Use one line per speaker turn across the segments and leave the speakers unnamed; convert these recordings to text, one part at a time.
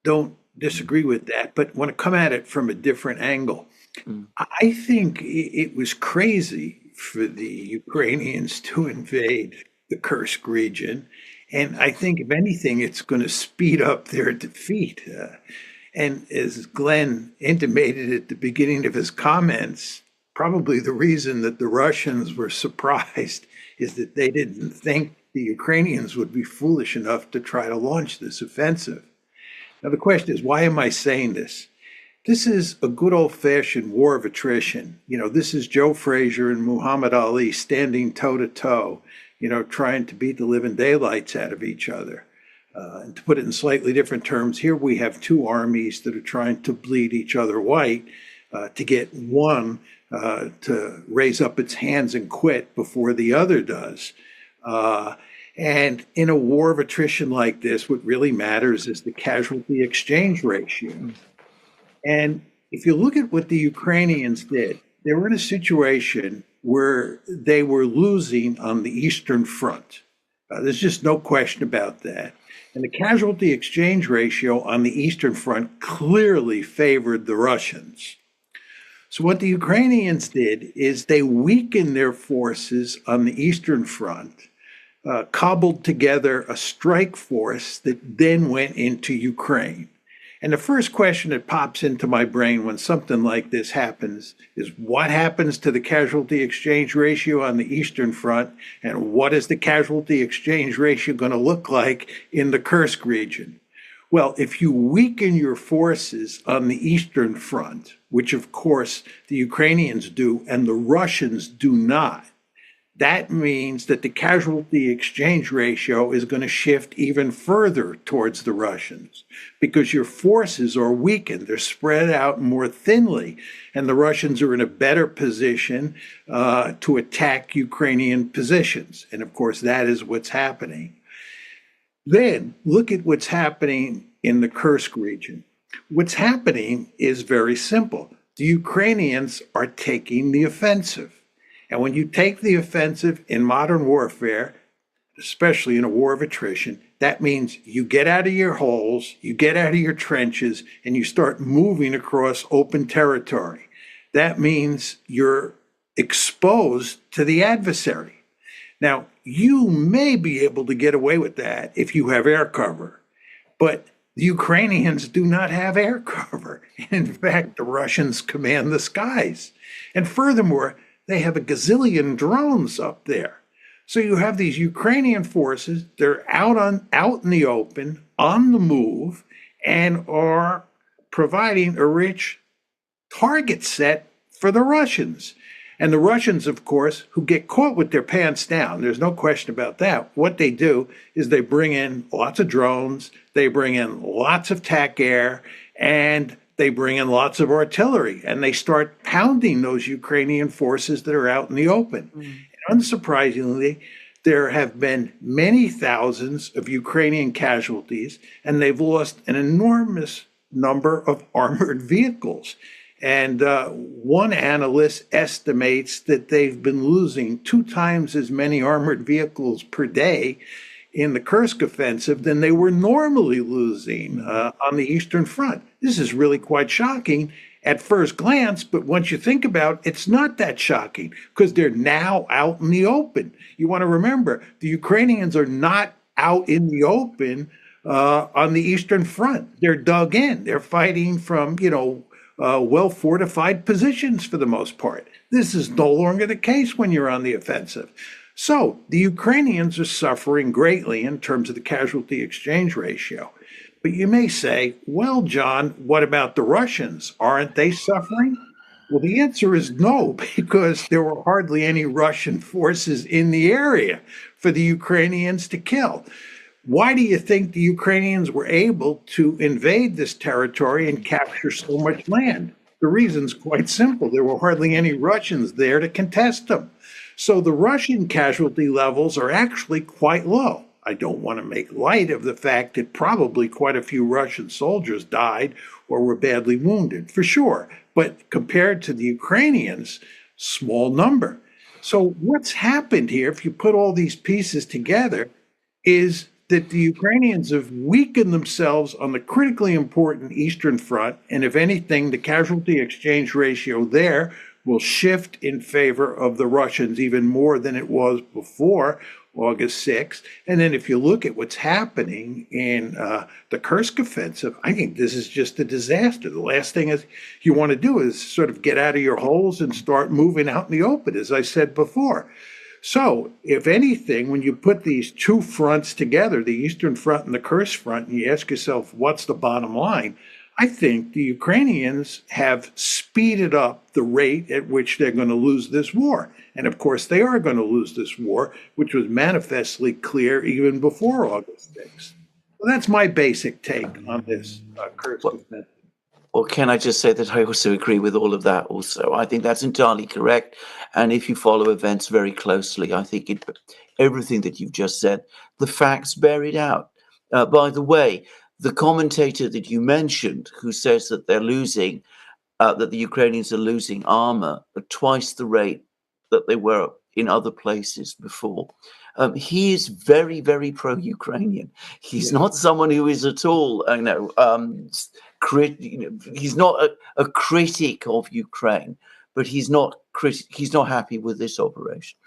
don't disagree with that, but want to come at it from a different angle.
Mm.
I think it was crazy for the Ukrainians to invade the Kursk region. And I think, if anything, it's going to speed up their defeat. And as Glenn intimated at the beginning of his comments, probably the reason that the Russians were surprised is that they didn't think the Ukrainians would be foolish enough to try to launch this offensive. Now, the question is, why am I saying this? This is a good old-fashioned war of attrition. This is Joe Frazier and Muhammad Ali standing toe-to-toe, trying to beat the living daylights out of each other. And to put it in slightly different terms, here we have two armies that are trying to bleed each other white to get one to raise up its hands and quit before the other does. And in a war of attrition like this, what really matters is the casualty exchange ratio. And if you look at what the Ukrainians did, they were in a situation where they were losing on the Eastern Front. There's just no question about that. And the casualty exchange ratio on the Eastern Front clearly favored the Russians. So what the Ukrainians did is they weakened their forces on the Eastern Front, cobbled together a strike force that then went into Ukraine. And the first question that pops into my brain when something like this happens is, what happens to the casualty exchange ratio on the Eastern Front, and what is the casualty exchange ratio going to look like in the Kursk region? Well, if you weaken your forces on the Eastern Front, which of course the Ukrainians do and the Russians do not, that means that the casualty exchange ratio is going to shift even further towards the Russians because your forces are weakened. They're spread out more thinly, and the Russians are in a better position to attack Ukrainian positions. And of course, that is what's happening. Then look at what's happening in the Kursk region. What's happening is very simple. The Ukrainians are taking the offensive. And when you take the offensive in modern warfare, especially in a war of attrition, that means you get out of your holes, you get out of your trenches, and you start moving across open territory. That means you're exposed to the adversary. Now, you may be able to get away with that if you have air cover, but the Ukrainians do not have air cover. In fact, the Russians command the skies. And furthermore, they have a gazillion drones up there. So you have these Ukrainian forces, they're out in the open, on the move, and are providing a rich target set for the Russians. And the Russians, of course, who get caught with their pants down, there's no question about that. What they do is they bring in lots of drones, they bring in lots of TAC air, and they bring in lots of artillery, and they start pounding those Ukrainian forces that are out in the open. And unsurprisingly, there have been many thousands of Ukrainian casualties, and they've lost an enormous number of armored vehicles. And one analyst estimates that they've been losing 2 times as many armored vehicles per day in the Kursk offensive than they were normally losing on the Eastern Front. This is really quite shocking at first glance, but once you think about it, it's not that shocking because they're now out in the open. You want to remember, the Ukrainians are not out in the open on the Eastern Front. They're dug in. They're fighting from, well-fortified positions for the most part. This is no longer the case when you're on the offensive. So the Ukrainians are suffering greatly in terms of the casualty exchange ratio. But you may say, well, John, what about the Russians? Aren't they suffering? Well, the answer is no, because there were hardly any Russian forces in the area for the Ukrainians to kill. Why do you think the Ukrainians were able to invade this territory and capture so much land? The reason's quite simple. There were hardly any Russians there to contest them. So the Russian casualty levels are actually quite low. I don't want to make light of the fact that probably quite a few Russian soldiers died or were badly wounded, for sure. But compared to the Ukrainians, small number. So what's happened here, if you put all these pieces together, is that the Ukrainians have weakened themselves on the critically important Eastern Front. And if anything, the casualty exchange ratio there will shift in favor of the Russians even more than it was before August 6th. And then if you look at what's happening in the Kursk offensive, I think this is just a disaster. The last thing is you want to do is sort of get out of your holes and start moving out in the open, as I said before. So, if anything, when you put these two fronts together, the Eastern Front and the Kursk Front, and you ask yourself, what's the bottom line? I think the Ukrainians have speeded up the rate at which they're going to lose this war. And of course, they are going to lose this war, which was manifestly clear even before August 6th. Well, that's my basic take on this Kursk offensive.
Or can I just say that I also agree with all of that also? I think that's entirely correct. And if you follow events very closely, I think everything that you've just said, the facts bear it out. By the way, the commentator that you mentioned who says that they're losing, that the Ukrainians are losing armor at twice the rate that they were in other places before. He is very, very pro-Ukrainian. He's not someone who is at all, he's not a critic of Ukraine, but he's not happy with this operation.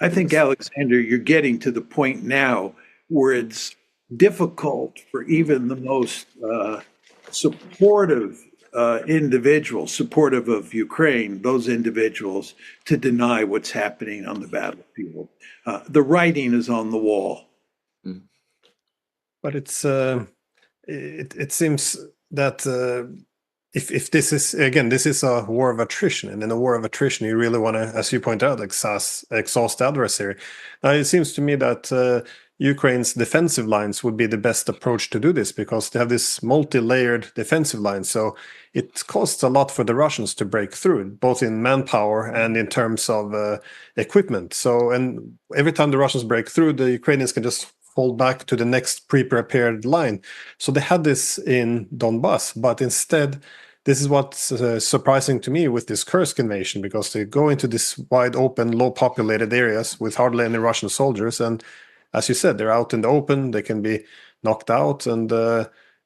I think, Alexander, you're getting to the point now where it's difficult for even the most supportive individuals, supportive of Ukraine, those individuals, to deny what's happening on the battlefield. The writing is on the wall.
But it seems that if this is, again, this is a war of attrition, and in a war of attrition, you really want to, as you point out, exhaust the adversary. Now, it seems to me that Ukraine's defensive lines would be the best approach to do this, because they have this multi-layered defensive line. So it costs a lot for the Russians to break through, both in manpower and in terms of equipment. So, and every time the Russians break through, the Ukrainians can just fall back to the next pre-prepared line. So they had this in Donbass, but instead, this is what's surprising to me with this Kursk invasion, because they go into this wide open, low populated areas with hardly any Russian soldiers. And as you said, they're out in the open, they can be knocked out. And,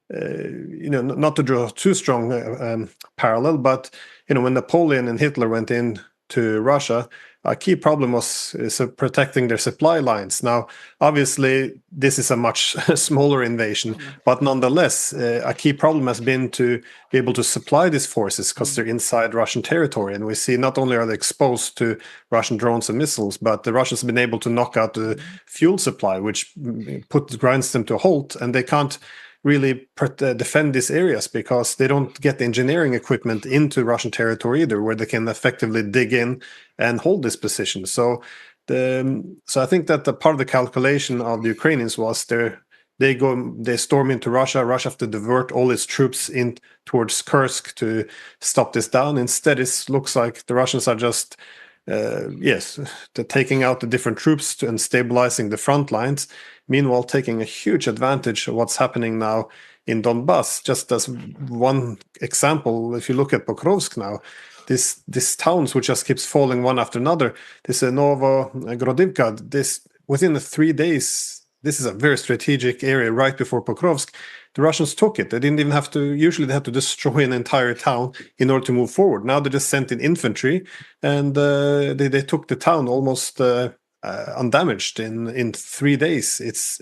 not to draw too strong parallel, but, when Napoleon and Hitler went in to Russia, a key problem was protecting their supply lines. Now, obviously, this is a much smaller invasion, but nonetheless, a key problem has been to be able to supply these forces because they're inside Russian territory. And we see not only are they exposed to Russian drones and missiles, but the Russians have been able to knock out the fuel supply, which grinds them to a halt, and they can't really defend these areas because they don't get the engineering equipment into Russian territory either, where they can effectively dig in and hold this position. So I think that the part of the calculation of the Ukrainians was they storm into Russia. Russia have to divert all its troops in towards Kursk to stop this down. Instead, it looks like the Russians are just they're taking out the different troops and stabilizing the front lines. Meanwhile, taking a huge advantage of what's happening now in Donbass. Just as one example, if you look at Pokrovsk now, this towns which just keeps falling one after another. This Novogrodivka, within the 3 days, this is a very strategic area right before Pokrovsk. The Russians took it. They didn't even have to, usually they had to destroy an entire town in order to move forward. Now they just sent in infantry, and they took the town almost undamaged in 3 days. It's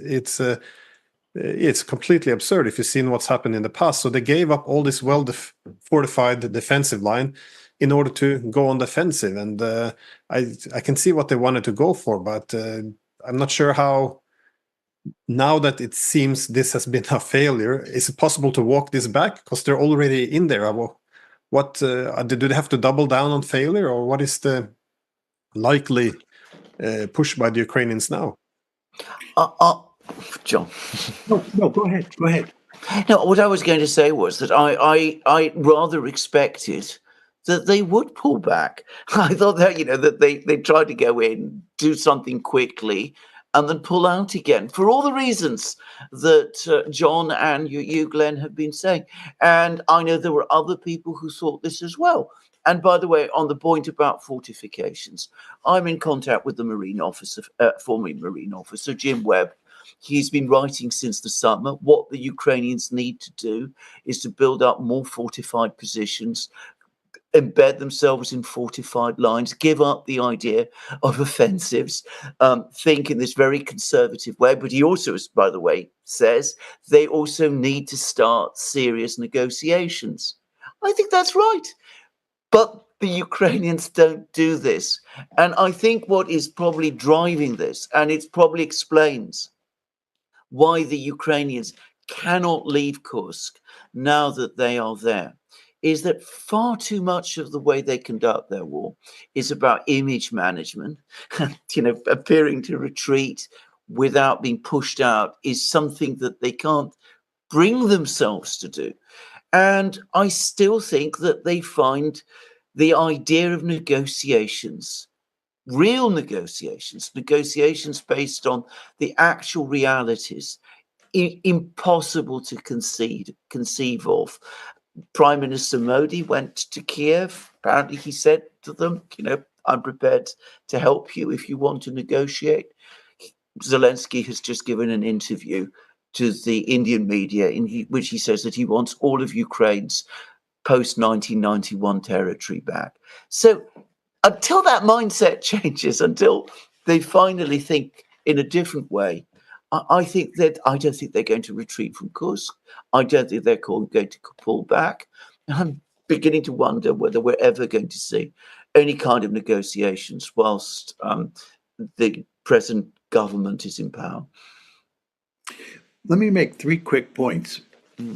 completely absurd if you've seen what's happened in the past. So they gave up all this fortified defensive line in order to go on the offensive. And I can see what they wanted to go for, but I'm not sure how. Now that it seems this has been a failure, is it possible to walk this back? Because they're already in there. What do they have to double down on failure, or what is the likely push by the Ukrainians now?
John.
No, go ahead. Go ahead.
No, what I was going to say was that I rather expected that they would pull back. I thought that, that they tried to go in, do something quickly, and then pull out again for all the reasons that John and you, Glenn, have been saying. And I know there were other people who thought this as well. And by the way, on the point about fortifications, I'm in contact with the Marine officer, former Marine officer, Jim Webb, He's been writing since the summer. What the Ukrainians need to do is to build up more fortified positions, embed themselves in fortified lines, give up the idea of offensives, think in this very conservative way. But he also, by the way, says they also need to start serious negotiations. I think that's right. But the Ukrainians don't do this. And I think what is probably driving this, and it probably explains why the Ukrainians cannot leave Kursk now that they are there, is that far too much of the way they conduct their war is about image management. Appearing to retreat without being pushed out is something that they can't bring themselves to do. And I still think that they find the idea of negotiations, real negotiations based on the actual realities, impossible to conceive of. Prime Minister Modi went to Kiev. Apparently, he said to them, I'm prepared to help you if you want to negotiate. Zelensky has just given an interview to the Indian media in which he says that he wants all of Ukraine's post-1991 territory back. So until that mindset changes, until they finally think in a different way, I don't think they're going to retreat from Kursk. I don't think they're going to pull back. And I'm beginning to wonder whether we're ever going to see any kind of negotiations whilst the present government is in power.
Let me make 3 quick points.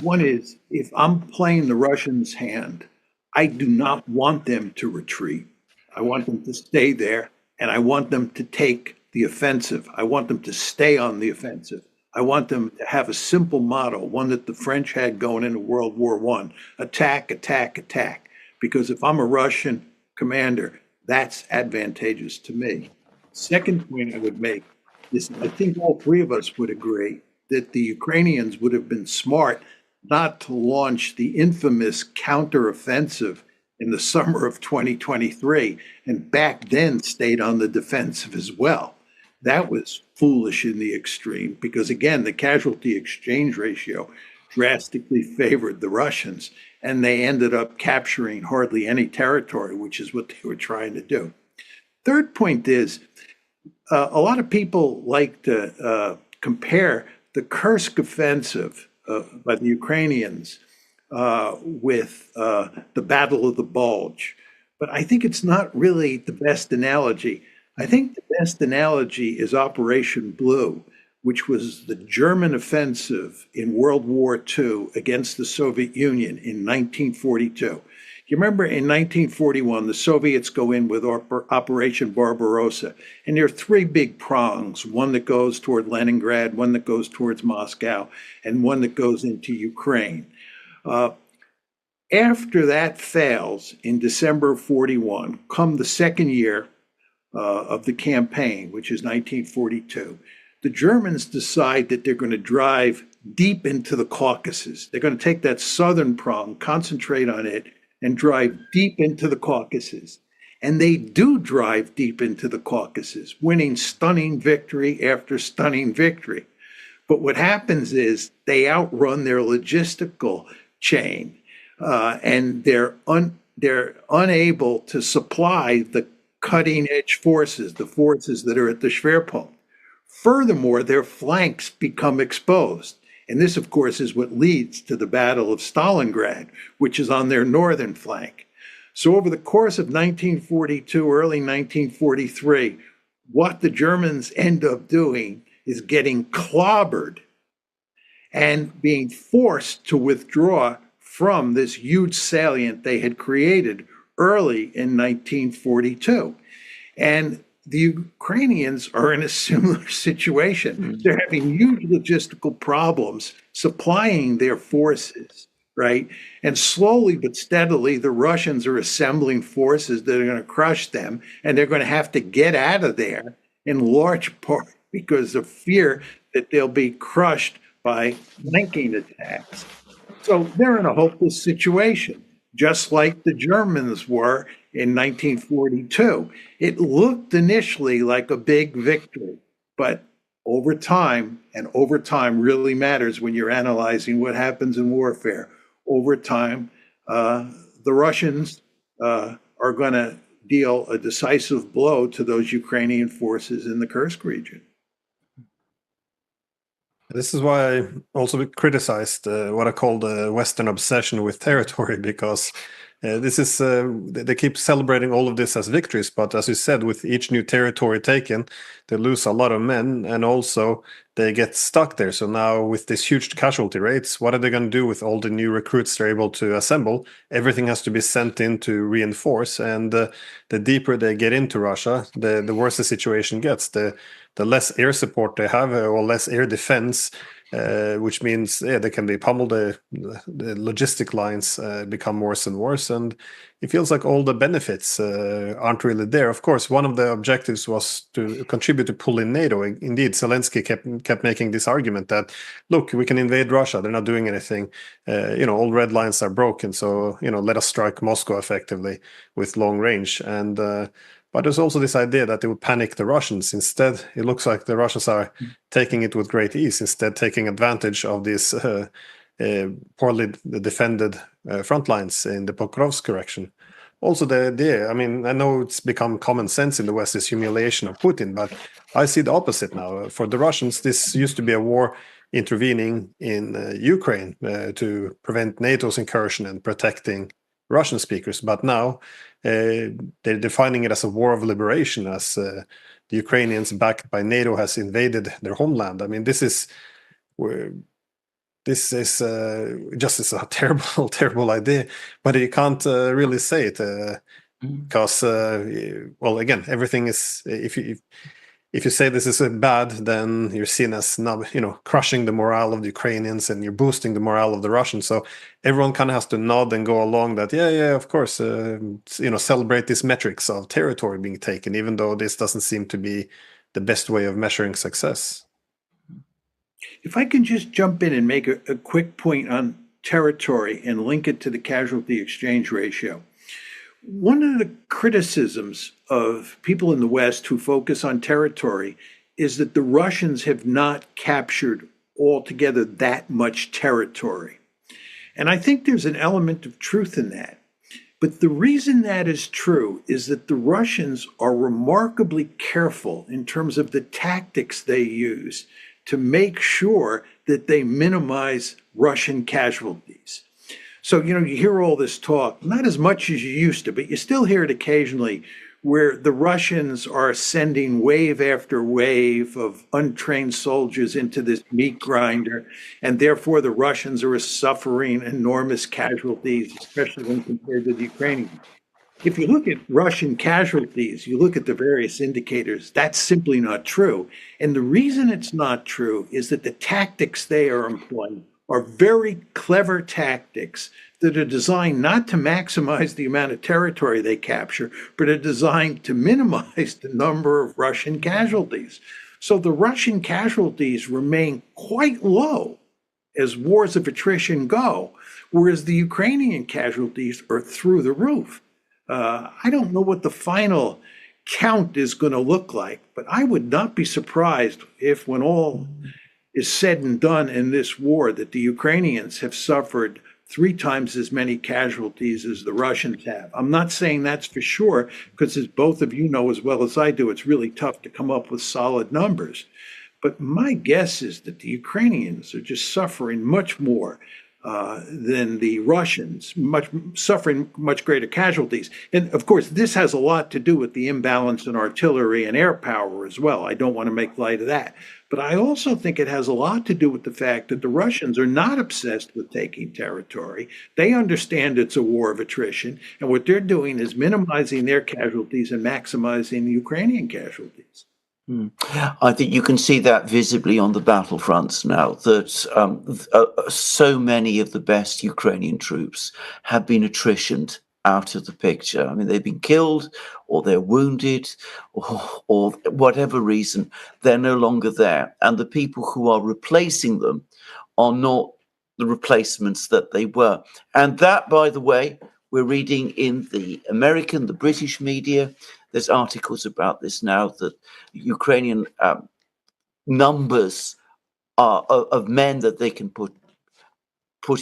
One is, if I'm playing the Russians' hand, I do not want them to retreat. I want them to stay there, and I want them to take the offensive. I want them to stay on the offensive. I want them to have a simple motto, one that the French had going into World War I: attack, attack, attack. Because if I'm a Russian commander, that's advantageous to me. Second point I would make is, I think all 3 of us would agree that the Ukrainians would have been smart not to launch the infamous counteroffensive in the summer of 2023, and back then stayed on the defensive as well. That was foolish in the extreme, because again, the casualty exchange ratio drastically favored the Russians, and they ended up capturing hardly any territory, which is what they were trying to do. Third point is, a lot of people like to compare the Kursk offensive by the Ukrainians with the Battle of the Bulge. But I think it's not really the best analogy. I think the best analogy is Operation Blue, which was the German offensive in World War II against the Soviet Union in 1942. You remember in 1941, the Soviets go in with Operation Barbarossa, and there are 3 big prongs, one that goes toward Leningrad, one that goes towards Moscow, and one that goes into Ukraine. After that fails in December of 41, come the second year of the campaign, which is 1942, the Germans decide that they're going to drive deep into the Caucasus. They're going to take that southern prong, concentrate on it, and drive deep into the Caucasus. And they do drive deep into the Caucasus, winning stunning victory after stunning victory. But what happens is they outrun their logistical chain, and they're unable to supply the cutting-edge forces, the forces that are at the Schwerpunkt. Furthermore, their flanks become exposed. And this, of course, is what leads to the Battle of Stalingrad, which is on their northern flank. So over the course of 1942, early 1943, what the Germans end up doing is getting clobbered and being forced to withdraw from this huge salient they had created early in 1942. And the Ukrainians are in a similar situation. They're having huge logistical problems supplying their forces, right? And slowly but steadily, the Russians are assembling forces that are going to crush them, and they're going to have to get out of there in large part because of fear that they'll be crushed by flanking attacks. So they're in a hopeless situation, just like the Germans were in 1942. It looked initially like a big victory, but and over time really matters when you're analyzing what happens in warfare. Over time, the Russians are going to deal a decisive blow to those Ukrainian forces in the Kursk region.
This is why I also criticized what I call the Western obsession with territory, because this is they keep celebrating all of this as victories, but as you said, with each new territory taken, they lose a lot of men, and also they get stuck there. So now with this huge casualty rates, what are they going to do with all the new recruits they're able to assemble? Everything has to be sent in to reinforce, and the deeper they get into Russia, the worse the situation gets. The less air support they have, or less air defense, which means they can be pummeled. The logistic lines become worse and worse, and it feels like all the benefits aren't really there. Of course, one of the objectives was to contribute to pull in NATO. Indeed, Zelensky kept making this argument that, look, we can invade Russia. They're not doing anything. All red lines are broken. So, let us strike Moscow effectively with long range. And but there's also this idea that they would panic the Russians. Instead, it looks like the Russians are taking it with great ease, instead taking advantage of these poorly defended front lines in the Pokrovsk direction. Also, the idea, I mean, I know it's become common sense in the West, this humiliation of Putin, but I see the opposite now. For the Russians, this used to be a war intervening in Ukraine to prevent NATO's incursion and protecting Russian speakers. But now they're defining it as a war of liberation, as the Ukrainians, backed by NATO, has invaded their homeland. I mean, this is just a terrible, terrible idea. But you can't really say it because, well, again, everything is if you say this is bad, then you're seen as crushing the morale of the Ukrainians, and you're boosting the morale of the Russians. So everyone kind of has to nod and go along that, yeah, of course, celebrate these metrics of territory being taken, even though this doesn't seem to be the best way of measuring success.
If I can just jump in and make a quick point on territory and link it to the casualty exchange ratio. One of the criticisms of people in the West who focus on territory is that the Russians have not captured altogether that much territory. And I think there's an element of truth in that. But the reason that is true is that the Russians are remarkably careful in terms of the tactics they use to make sure that they minimize Russian casualties. So, you hear all this talk, not as much as you used to, but you still hear it occasionally, where the Russians are sending wave after wave of untrained soldiers into this meat grinder, and therefore the Russians are suffering enormous casualties, especially when compared to the Ukrainians. If you look at Russian casualties, you look at the various indicators, that's simply not true. And the reason it's not true is that the tactics they are employing are very clever tactics that are designed not to maximize the amount of territory they capture, but are designed to minimize the number of Russian casualties. So the Russian casualties remain quite low as wars of attrition go, whereas the Ukrainian casualties are through the roof. I don't know what the final count is going to look like, but I would not be surprised if, when all is said and done in this war, that the Ukrainians have suffered 3 times as many casualties as the Russians have. I'm not saying that's for sure, because as both of you know as well as I do, it's really tough to come up with solid numbers. But my guess is that the Ukrainians are just suffering much more than the Russians, suffering much greater casualties. And of course, this has a lot to do with the imbalance in artillery and air power as well. I don't want to make light of that. But I also think it has a lot to do with the fact that the Russians are not obsessed with taking territory. They understand it's a war of attrition, and what they're doing is minimizing their casualties and maximizing the Ukrainian casualties.
I think you can see that visibly on the battlefronts now, that so many of the best Ukrainian troops have been attritioned out of the picture. I mean, they've been killed, or they're wounded, or whatever reason, they're no longer there. And the people who are replacing them are not the replacements that they were. And that, by the way, we're reading in the American, the British media. There's articles about this now, that Ukrainian numbers of men that they can put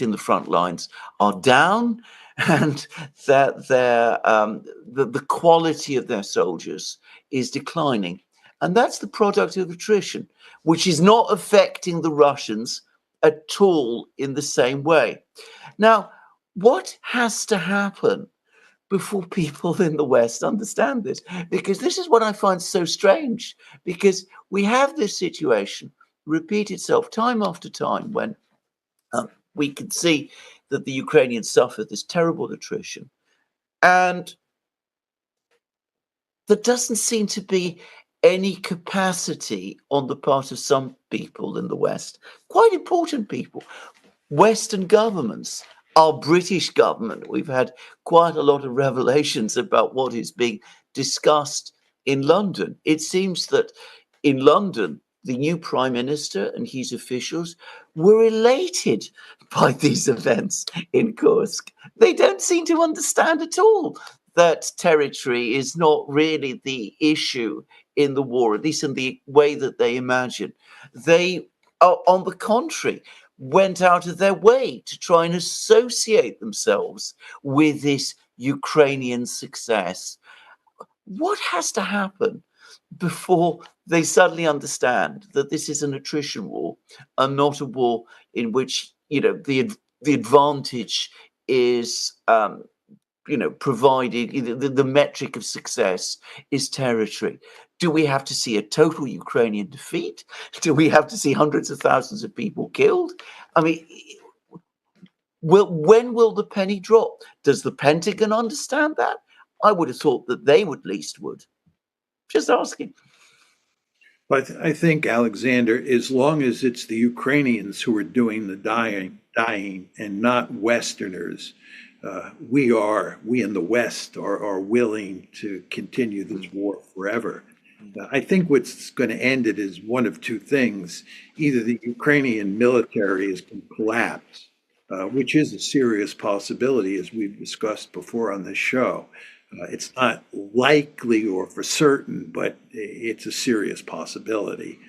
in the front lines are down, and that the quality of their soldiers is declining. And that's the product of attrition, which is not affecting the Russians at all in the same way. Now, what has to happen before people in the West understand this? Because this is what I find so strange, because we have this situation repeat itself time after time when we can see that the Ukrainians suffer this terrible attrition. And there doesn't seem to be any capacity on the part of some people in the West, quite important people, Western governments, our British government. We've had quite a lot of revelations about what is being discussed in London. It seems that in London, the new prime minister and his officials were elated by these events in Kursk. They don't seem to understand at all that territory is not really the issue in the war, at least in the way that they imagine. They are, on the contrary, went out of their way to try and associate themselves with this Ukrainian success. What has to happen before they suddenly understand that this is an attrition war and not a war in which, the advantage is provided, the metric of success is territory? Do we have to see a total Ukrainian defeat? Do we have to see hundreds of thousands of people killed? I mean, when will the penny drop? Does the Pentagon understand that? I would have thought that they would least would. Just asking.
But I think, Alexander, as long as it's the Ukrainians who are doing the dying and not Westerners, we in the West are willing to continue this war forever. I think what's going to end it is one of two things. Either the Ukrainian military is going to collapse, which is a serious possibility, as we've discussed before on this show. It's not likely or for certain, but it's a serious possibility.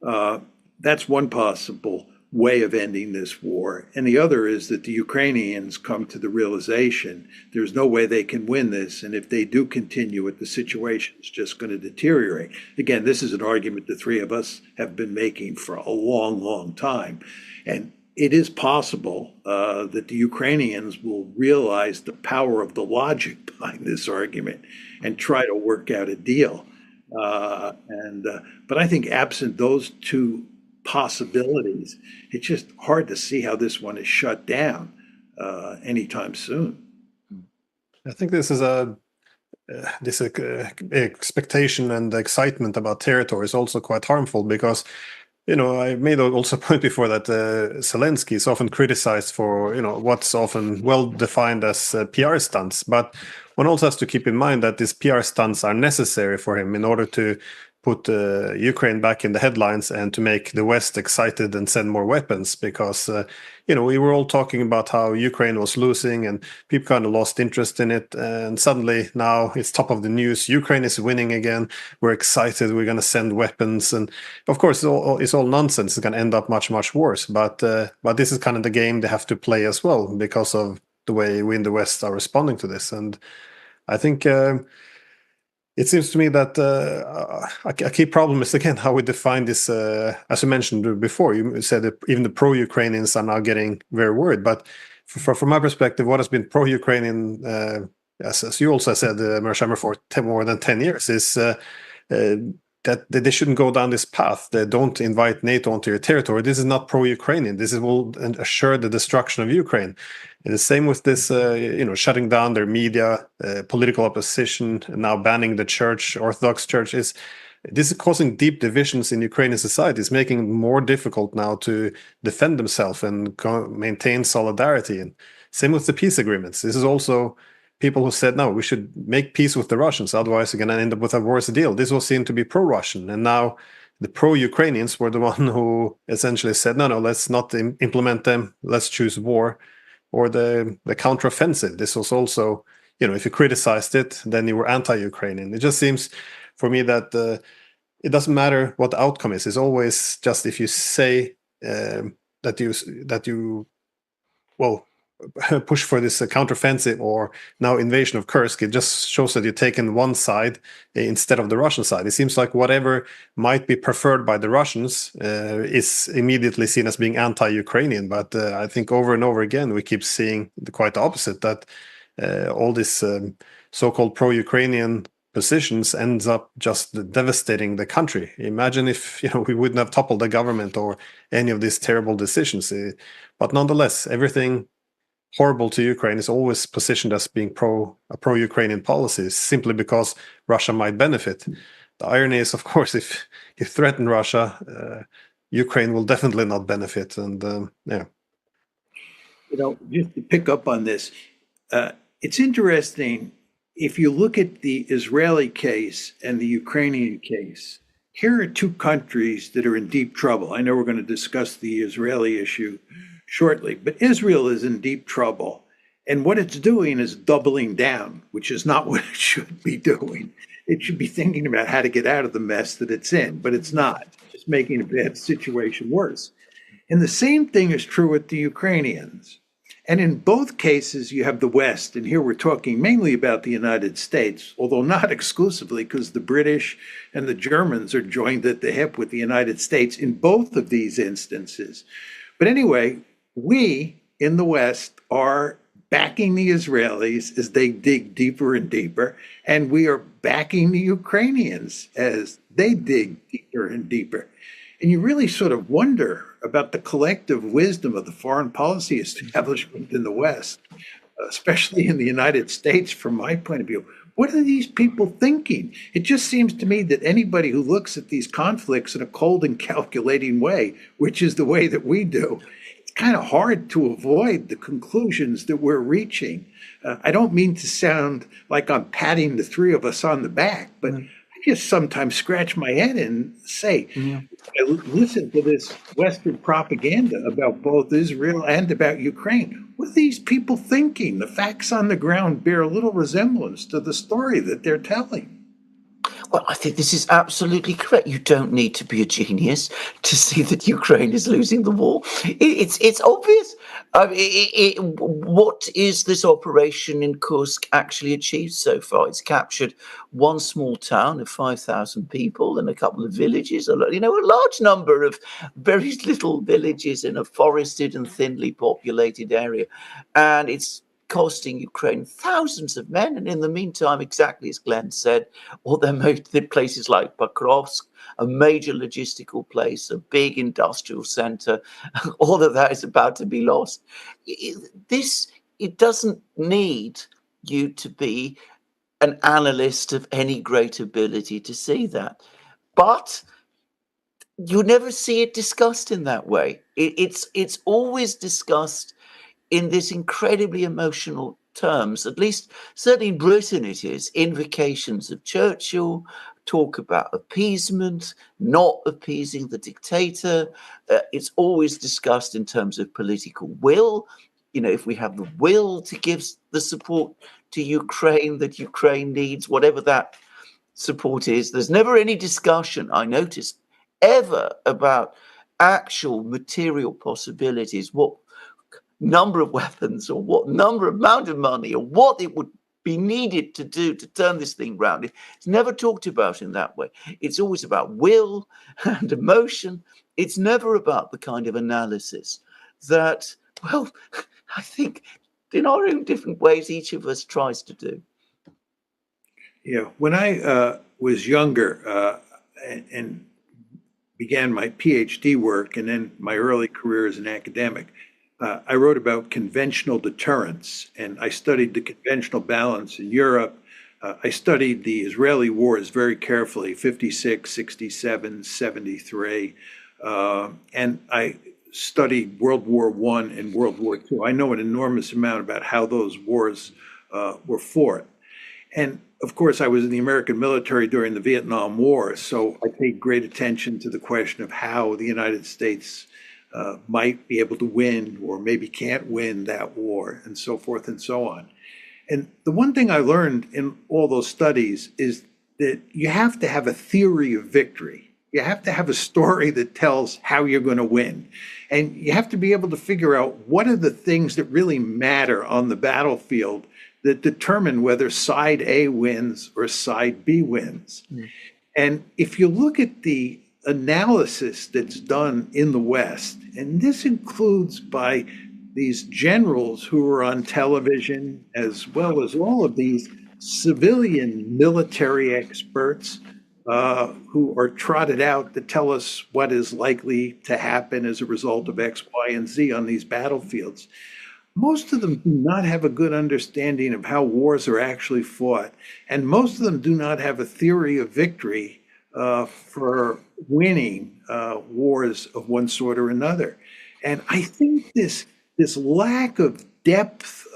That's one possible way of ending this war. And the other is that the Ukrainians come to the realization there's no way they can win this. And if they do continue it, the situation is just going to deteriorate. Again, this is an argument the three of us have been making for a long, long time. And it is possible that the Ukrainians will realize the power of the logic behind this argument and try to work out a deal. But I think absent those two possibilities, it's just hard to see how this one is shut down anytime soon.
I think this expectation and excitement about territory is also quite harmful because, I made also a point before that Zelensky is often criticized for, what's often well defined as PR stunts. But one also has to keep in mind that these PR stunts are necessary for him in order to put Ukraine back in the headlines and to make the West excited and send more weapons because, we were all talking about how Ukraine was losing and people kind of lost interest in it. And suddenly now it's top of the news. Ukraine is winning again. We're excited. We're going to send weapons. And of course, it's all nonsense. It's going to end up much, much worse. But this is kind of the game they have to play as well because of the way we in the West are responding to this. And I think it seems to me that a key problem is, again, how we define this. As you mentioned before, you said that even the pro-Ukrainians are now getting very worried. But from my perspective, what has been pro-Ukrainian, as you also said, Mearsheimer, for more than 10 years, is that they shouldn't go down this path. They don't invite NATO onto your territory. This is not pro-Ukrainian. This will assure the destruction of Ukraine. And the same with this, shutting down their media, political opposition, and now banning the church, Orthodox Church. This is causing deep divisions in Ukrainian society. It's making it more difficult now to defend themselves and maintain solidarity. And same with the peace agreements. This is also people who said, no, we should make peace with the Russians, otherwise we're going to end up with a worse deal. This was seen to be pro-Russian. And now the pro-Ukrainians were the one who essentially said, no, let's not implement them. Let's choose war or the counteroffensive. This was also, if you criticized it, then you were anti-Ukrainian. It just seems for me that it doesn't matter what the outcome is. It's always just if you say that you well push for this counteroffensive or now invasion of Kursk, it just shows that you've taken one side instead of the Russian side. It seems like whatever might be preferred by the Russians is immediately seen as being anti-Ukrainian. But I think over and over again we keep seeing quite the opposite, that all this so-called pro-Ukrainian positions ends up just devastating the country. Imagine if we wouldn't have toppled the government or any of these terrible decisions. But nonetheless, everything horrible to Ukraine is always positioned as being a pro-Ukrainian policy, simply because Russia might benefit. The irony is, of course, if you threaten Russia, Ukraine will definitely not benefit. And yeah.
Just to pick up on this, it's interesting. If you look at the Israeli case and the Ukrainian case, here are two countries that are in deep trouble. I know we're going to discuss the Israeli issue shortly, but Israel is in deep trouble. And what it's doing is doubling down, which is not what it should be doing. It should be thinking about how to get out of the mess that it's in, but it's not. It's just making a bad situation worse. And the same thing is true with the Ukrainians. And in both cases, you have the West, and here we're talking mainly about the United States, although not exclusively, because the British and the Germans are joined at the hip with the United States in both of these instances. But anyway, we in the West are backing the Israelis as they dig deeper and deeper, and we are backing the Ukrainians as they dig deeper and deeper. And you really sort of wonder about the collective wisdom of the foreign policy establishment in the West, especially in the United States, from my point of view. What are these people thinking? It just seems to me that anybody who looks at these conflicts in a cold and calculating way, which is the way that we do, it's kind of hard to avoid the conclusions that we're reaching. I don't mean to sound like I'm patting the three of us on the back, but I just sometimes scratch my head and say, I listen to this Western propaganda about both Israel and about Ukraine. What are these people thinking? The facts on the ground bear little resemblance to the story that they're telling.
Well, I think this is absolutely correct. You don't need to be a genius to see that Ukraine is losing the war. It's obvious. What is this operation in Kursk actually achieved so far? It's captured one small town of 5,000 people and a couple of villages. A large number of very little villages in a forested and thinly populated area, and it's costing Ukraine thousands of men. And in the meantime, exactly as Glenn said, all their places like Pokrovsk, a major logistical place, a big industrial center, all of that is about to be lost. It doesn't need you to be an analyst of any great ability to see that. But you never see it discussed in that way. It's always discussed in this incredibly emotional terms. At least certainly in Britain it is. Invocations of Churchill, talk about appeasement, not appeasing the dictator. It's always discussed in terms of political will. If we have the will to give the support to Ukraine that Ukraine needs, whatever that support is, there's never any discussion, I noticed, ever about actual material possibilities, what number of weapons or what amount of money or what it would be needed to do to turn this thing round. It's never talked about in that way. It's always about will and emotion. It's never about the kind of analysis that, well, I think in our own different ways, each of us tries to do.
Yeah, when I was younger and began my PhD work and then my early career as an academic, I wrote about conventional deterrence, and I studied the conventional balance in Europe. I studied the Israeli wars very carefully, 56, 67, 73, and I studied World War I and World War II. I know an enormous amount about how those wars were fought. And of course, I was in the American military during the Vietnam War, so I paid great attention to the question of how the United States might be able to win or maybe can't win that war, and so forth and so on. And the one thing I learned in all those studies is that you have to have a theory of victory. You have to have a story that tells how you're going to win. And you have to be able to figure out what are the things that really matter on the battlefield that determine whether side A wins or side B wins. And if you look at the analysis that's done in the West, and this includes by these generals who are on television, as well as all of these civilian military experts who are trotted out to tell us what is likely to happen as a result of X, Y, and Z on these battlefields. Most of them do not have a good understanding of how wars are actually fought, and most of them do not have a theory of victory for winning wars of one sort or another. And I think this lack of depth,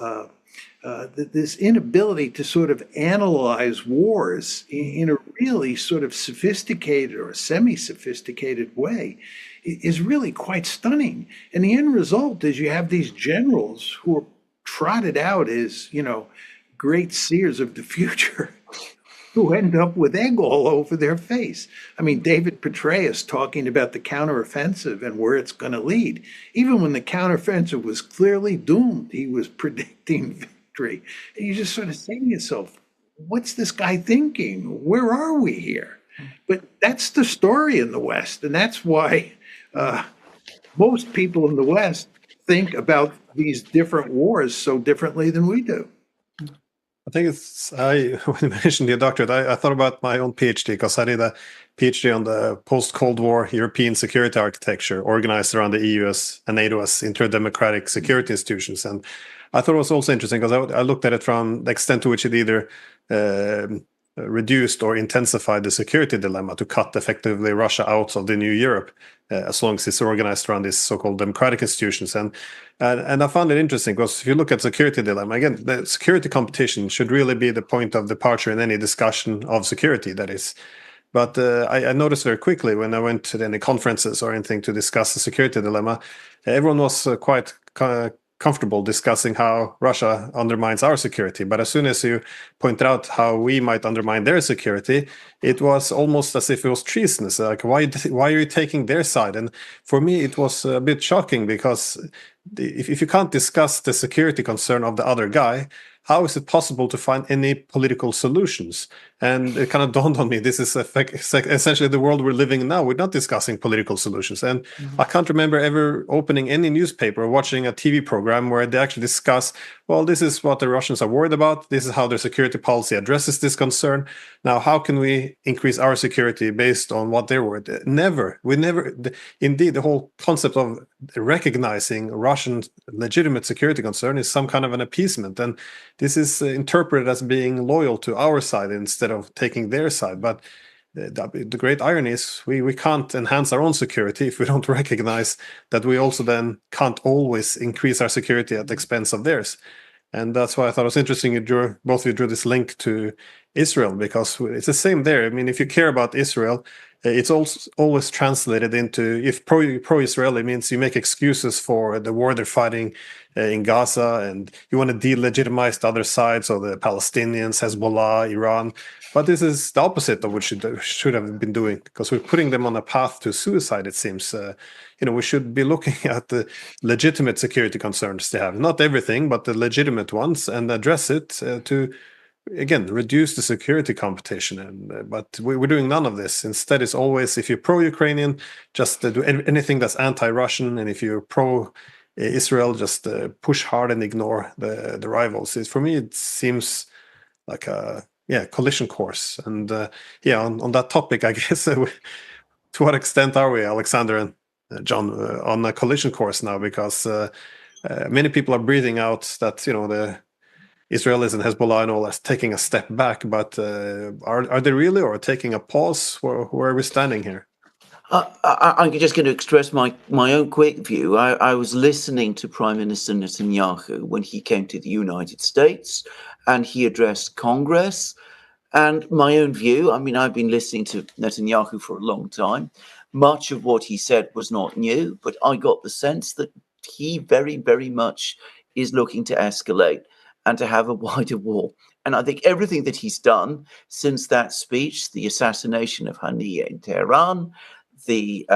this inability to sort of analyze wars in a really sort of sophisticated or semi-sophisticated way is really quite stunning. And the end result is you have these generals who are trotted out as, great seers of the future who end up with egg all over their face. I mean, David Petraeus talking about the counteroffensive and where it's going to lead. Even when the counteroffensive was clearly doomed, he was predicting victory. And you just sort of say to yourself, what's this guy thinking? Where are we here? But that's the story in the West. And that's why most people in the West think about these different wars so differently than we do.
I think when you mentioned your doctorate, I thought about my own PhD because I did a PhD on the post-Cold War European security architecture organized around the EU and NATO as inter-democratic security institutions. And I thought it was also interesting because I looked at it from the extent to which it either reduced or intensified the security dilemma to cut effectively Russia out of the new Europe, as long as it's organized around these so-called democratic institutions. And I found it interesting because if you look at security dilemma, again, the security competition should really be the point of departure in any discussion of security, that is. But I noticed very quickly when I went to any conferences or anything to discuss the security dilemma, everyone was quite comfortable discussing how Russia undermines our security. But as soon as you pointed out how we might undermine their security, it was almost as if it was treasonous. Like, why are you taking their side? And for me, it was a bit shocking because if you can't discuss the security concern of the other guy, how is it possible to find any political solutions? And it kind of dawned on me, this is essentially the world we're living in now. We're not discussing political solutions. And I can't remember ever opening any newspaper or watching a TV program where they actually discuss, well, this is what the Russians are worried about. This is how their security policy addresses this concern. Now, how can we increase our security based on what they're worried? Never. Indeed, the whole concept of recognizing Russian legitimate security concern is some kind of an appeasement. And this is interpreted as being loyal to our side instead of taking their side. But the great irony is we can't enhance our own security if we don't recognize that we also then can't always increase our security at the expense of theirs. And that's why I thought it was interesting both of you drew this link to Israel, because it's the same there. I mean, if you care about Israel, it's also always translated into, if pro-Israeli means you make excuses for the war they're fighting in Gaza, and you want to delegitimize the other side, so the Palestinians, Hezbollah, Iran. But this is the opposite of what we should have been doing, because we're putting them on a path to suicide, it seems. We should be looking at the legitimate security concerns they have. Not everything, but the legitimate ones, and address it to, again, reduce the security competition. But we're doing none of this. Instead, it's always, if you're pro-Ukrainian, just do anything that's anti-Russian, and if you're pro-Israel, just push hard and ignore the rivals. For me, it seems like a collision course. And on that topic, I guess, to what extent are we, Alexander and John, on a collision course now? Because many people are breathing out that the Israelis and Hezbollah and all are taking a step back, but are they really, or taking a pause? Where are we standing here?
I'm just going to express my own quick view. I was listening to Prime Minister Netanyahu when he came to the United States, and he addressed Congress. And my own view, I mean, I've been listening to Netanyahu for a long time. Much of what he said was not new, but I got the sense that he very, very much is looking to escalate and to have a wider war And I think everything that he's done since that speech, the assassination of Haniyeh in Tehran, the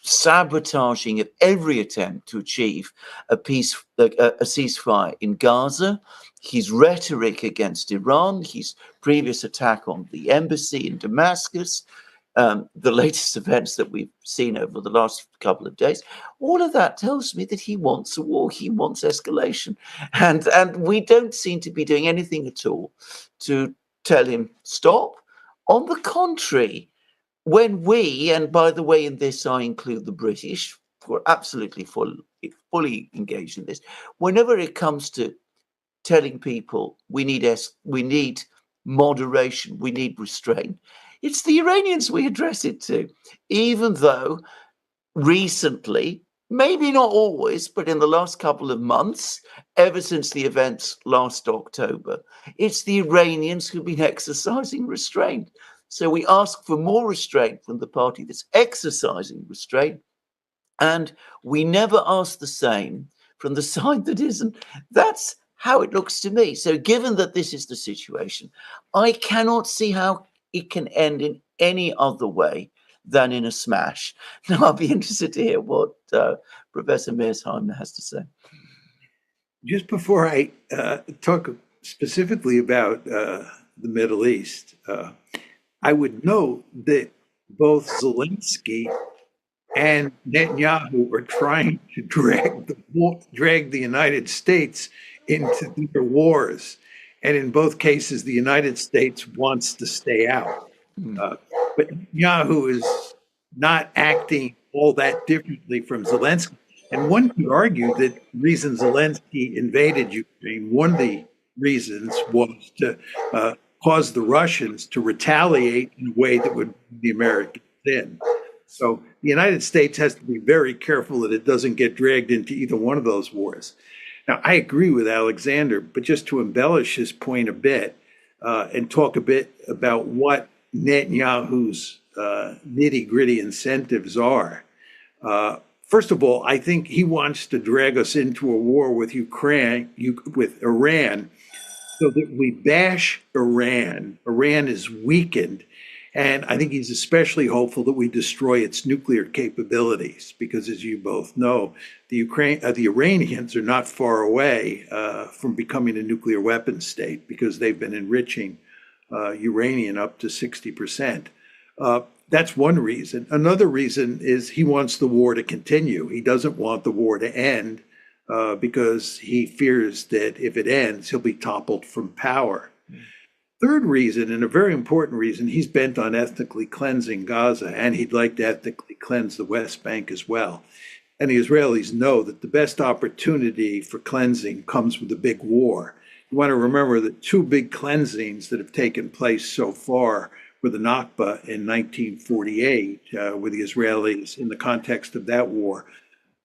sabotaging of every attempt to achieve a ceasefire in Gaza, his rhetoric against Iran, his previous attack on the embassy in Damascus, the latest events that we've seen over the last couple of days, all of that tells me that he wants a war, he wants escalation. And we don't seem to be doing anything at all to tell him stop. On the contrary, when we, and by the way, in this I include the British, who are absolutely fully engaged in this, whenever it comes to telling people we need moderation, we need restraint, it's the Iranians we address it to, even though recently, maybe not always, but in the last couple of months, ever since the events last October, it's the Iranians who've been exercising restraint. So we ask for more restraint from the party that's exercising restraint, and we never ask the same from the side that isn't. That's how it looks to me. So given that this is the situation, I cannot see how it can end in any other way than in a smash. Now, I'll be interested to hear what Professor Mearsheimer has to say.
Just before I talk specifically about the Middle East, I would note that both Zelensky and Netanyahu are trying to drag the United States into their wars. And in both cases, the United States wants to stay out. But Netanyahu is not acting all that differently from Zelensky. And one could argue that the reason Zelensky invaded Ukraine, one of the reasons was to cause the Russians to retaliate in a way that would bring the Americans in. So the United States has to be very careful that it doesn't get dragged into either one of those wars. Now, I agree with Alexander, but just to embellish his point a bit and talk a bit about what Netanyahu's nitty-gritty incentives are. First of all, I think he wants to drag us into a war with Iran, so that we bash Iran. Iran is weakened, and I think he's especially hopeful that we destroy its nuclear capabilities, because as you both know, the Iranians are not far away from becoming a nuclear weapons state, because they've been enriching uranium up to 60%. That's one reason. Another reason is he wants the war to continue. He doesn't want the war to end because he fears that if it ends, he'll be toppled from power. Third reason, and a very important reason, he's bent on ethnically cleansing Gaza, and he'd like to ethnically cleanse the West Bank as well. And the Israelis know that the best opportunity for cleansing comes with a big war. You want to remember that two big cleansings that have taken place so far were the Nakba in 1948, where the Israelis, in the context of that war,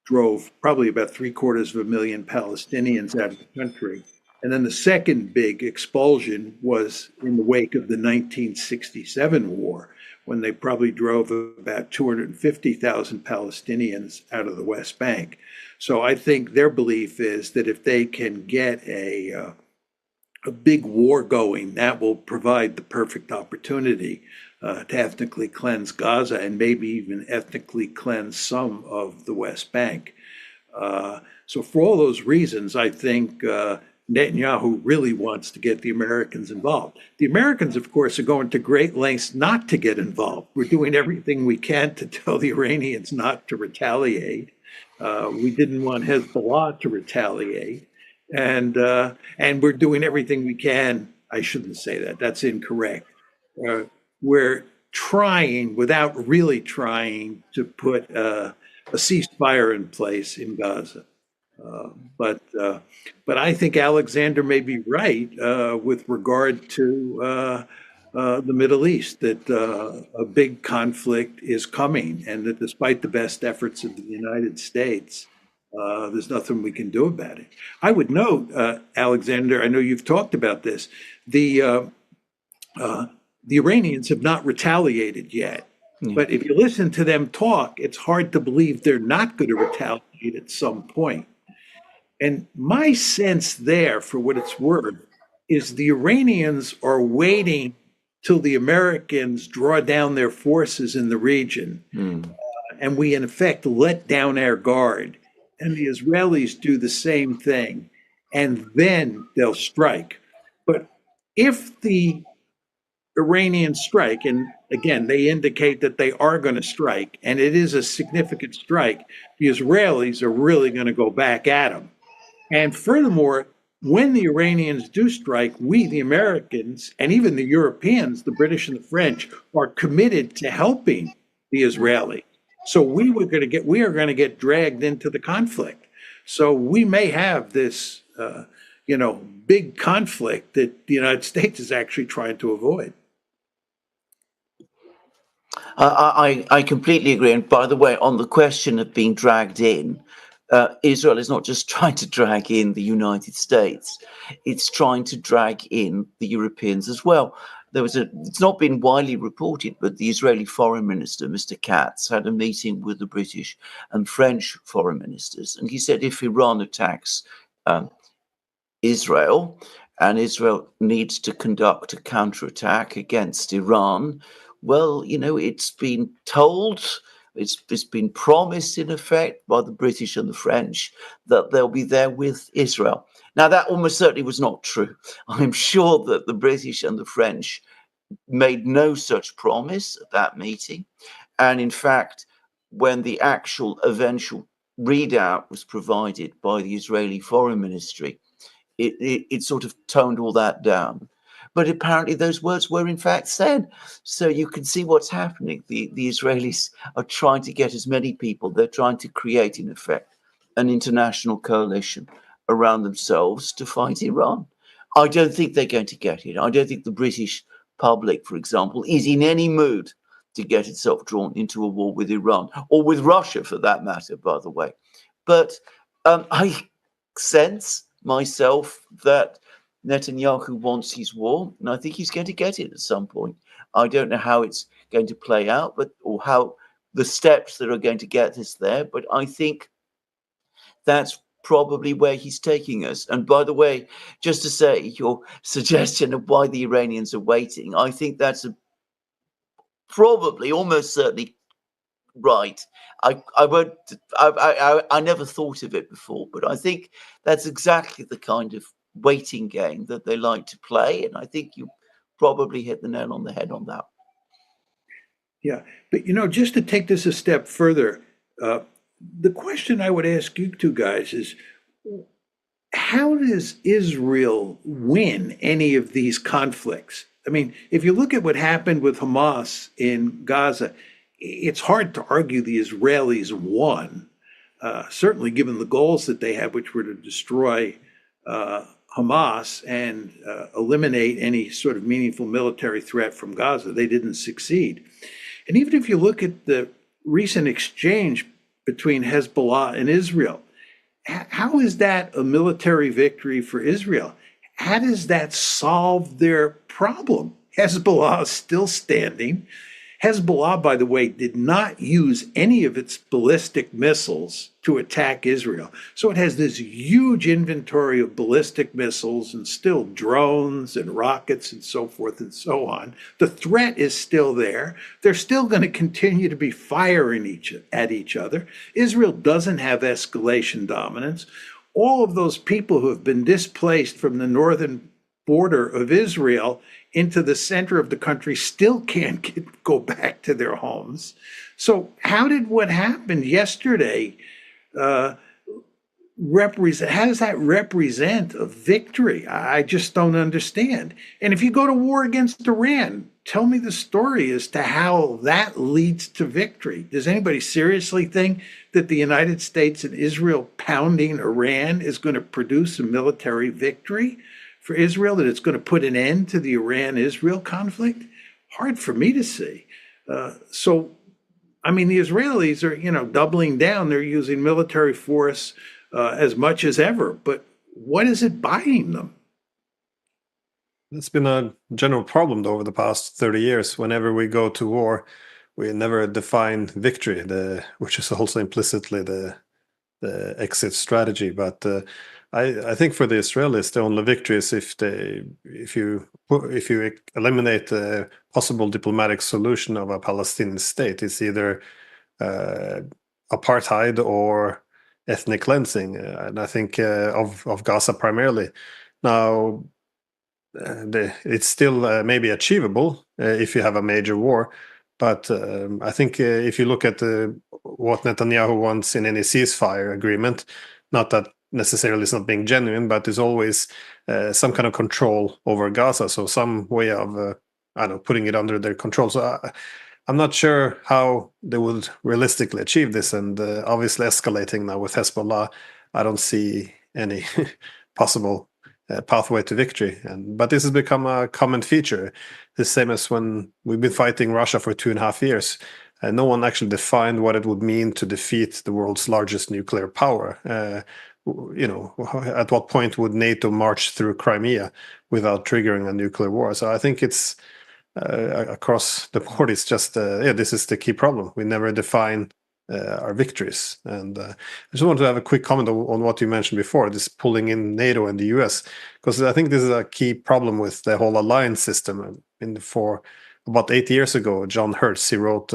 drove probably about 750,000 Palestinians out of the country. And then the second big expulsion was in the wake of the 1967 war, when they probably drove about 250,000 Palestinians out of the West Bank. So I think their belief is that if they can get a big war going, that will provide the perfect opportunity to ethnically cleanse Gaza and maybe even ethnically cleanse some of the West Bank. So for all those reasons, I think Netanyahu really wants to get the Americans involved. The Americans, of course, are going to great lengths not to get involved. We're doing everything we can to tell the Iranians not to retaliate. We didn't want Hezbollah to retaliate. And we're doing everything we can. I shouldn't say that. That's incorrect. We're trying, without really trying, to put a ceasefire in place in Gaza. But I think Alexander may be right with regard to the Middle East, that a big conflict is coming, and that despite the best efforts of the United States, there's nothing we can do about it. I would note, Alexander, I know you've talked about this, the Iranians have not retaliated yet. But if you listen to them talk, it's hard to believe they're not going to retaliate at some point. And my sense there, for what it's worth, is the Iranians are waiting till the Americans draw down their forces in the region, and we in effect let down our guard, and the Israelis do the same thing, and then they'll strike. But if the Iranians strike, and again, they indicate that they are going to strike, and it is a significant strike, the Israelis are really going to go back at them. And furthermore, when the Iranians do strike, we, the Americans, and even the Europeans, the British and the French, are committed to helping the Israeli. So we are going to get dragged into the conflict. So we may have this, big conflict that the United States is actually trying to avoid.
I completely agree. And by the way, on the question of being dragged in, Israel is not just trying to drag in the United States, it's trying to drag in the Europeans as well. It's not been widely reported, but the Israeli foreign minister, Mr. Katz, had a meeting with the British and French foreign ministers. And he said if Iran attacks Israel, and Israel needs to conduct a counterattack against Iran, well, it's been told, it's been promised in effect by the British and the French that they'll be there with Israel. Now, that almost certainly was not true. I'm sure that the British and the French made no such promise at that meeting. And in fact, when the actual eventual readout was provided by the Israeli Foreign Ministry, it sort of toned all that down. But apparently those words were in fact said. So you can see what's happening. The Israelis are trying to get as many people. They're trying to create, in effect, an international coalition around themselves to fight Iran. I don't think they're going to get it. I don't think the British public, for example, is in any mood to get itself drawn into a war with Iran, or with Russia for that matter, by the way. But I sense myself that Netanyahu wants his war, and I think he's going to get it at some point. I don't know how it's going to play out, or how the steps that are going to get us there, but I think that's probably where he's taking us. And by the way, just to say, your suggestion of why the Iranians are waiting, I think that's probably almost certainly right. I never thought of it before, but I think that's exactly the kind of waiting game that they like to play, and I think you probably hit the nail on the head on that.
Yeah, but just to take this a step further, the question I would ask you two guys is, how does Israel win any of these conflicts? I mean, if you look at what happened with Hamas in Gaza, it's hard to argue the Israelis won, certainly given the goals that they had, which were to destroy Hamas and eliminate any sort of meaningful military threat from Gaza. They didn't succeed. And even if you look at the recent exchange between Hezbollah and Israel, how is that a military victory for Israel? How does that solve their problem? Hezbollah is still standing. Hezbollah, by the way, did not use any of its ballistic missiles to attack Israel. So it has this huge inventory of ballistic missiles and still drones and rockets and so forth and so on. The threat is still there. They're still going to continue to be firing at each other. Israel doesn't have escalation dominance. All of those people who have been displaced from the northern border of Israel into the center of the country still can't go back to their homes. So how did what happened yesterday represent? How does that represent a victory? I just don't understand. And if you go to war against Iran, tell me the story as to how that leads to victory. Does anybody seriously think that the United States and Israel pounding Iran is going to produce a military victory for Israel, that it's going to put an end to the Iran-Israel conflict? Hard for me to see. So, I mean, the Israelis are, doubling down. They're using military force as much as ever. But what is it buying them?
It's been a general problem over the past 30 years. Whenever we go to war, we never define victory, which is also implicitly the exit strategy. But I think for the Israelis, the only victory is if you eliminate the possible diplomatic solution of a Palestinian state. It's either apartheid or ethnic cleansing, and I think of Gaza primarily. Now, it's still maybe achievable if you have a major war, but I think if you look at what Netanyahu wants in any ceasefire agreement, not that necessarily it's not being genuine, but there's always some kind of control over Gaza, so some way of I don't know, putting it under their control. So I'm not sure how they would realistically achieve this, and obviously escalating now with Hezbollah, I don't see any possible pathway to victory. But this has become a common feature, the same as when we've been fighting Russia for 2.5 years. No one actually defined what it would mean to defeat the world's largest nuclear power. At what point would NATO march through Crimea without triggering a nuclear war? So I think it's across the board. It's just this is the key problem. We never define our victories. And I just want to have a quick comment on what you mentioned before, this pulling in NATO and the US, because I think this is a key problem with the whole alliance system. For about 8 years ago, John Hertz, he wrote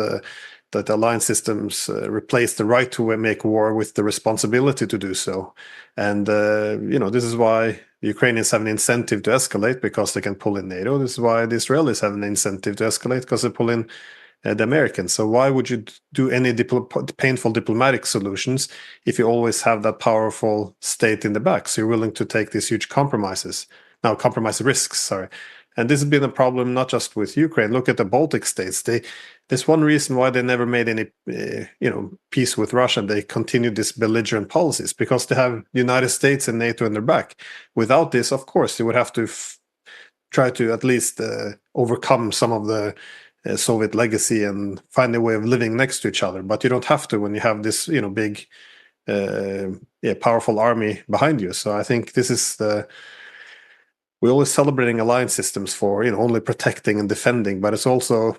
that alliance systems replace the right to make war with the responsibility to do so. And, this is why the Ukrainians have an incentive to escalate, because they can pull in NATO. This is why the Israelis have an incentive to escalate, because they pull in the Americans. So why would you do any painful diplomatic solutions if you always have that powerful state in the back? So you're willing to take these huge compromise risks, sorry. And this has been a problem not just with Ukraine. Look at the Baltic states. There's one reason why they never made any peace with Russia. They continued this belligerent policies, because they have the United States and NATO in their back. Without this, of course, they would have to try to at least overcome some of the Soviet legacy and find a way of living next to each other. But you don't have to when you have this big powerful army behind you. So I think this is we're always celebrating alliance systems for only protecting and defending, but it's also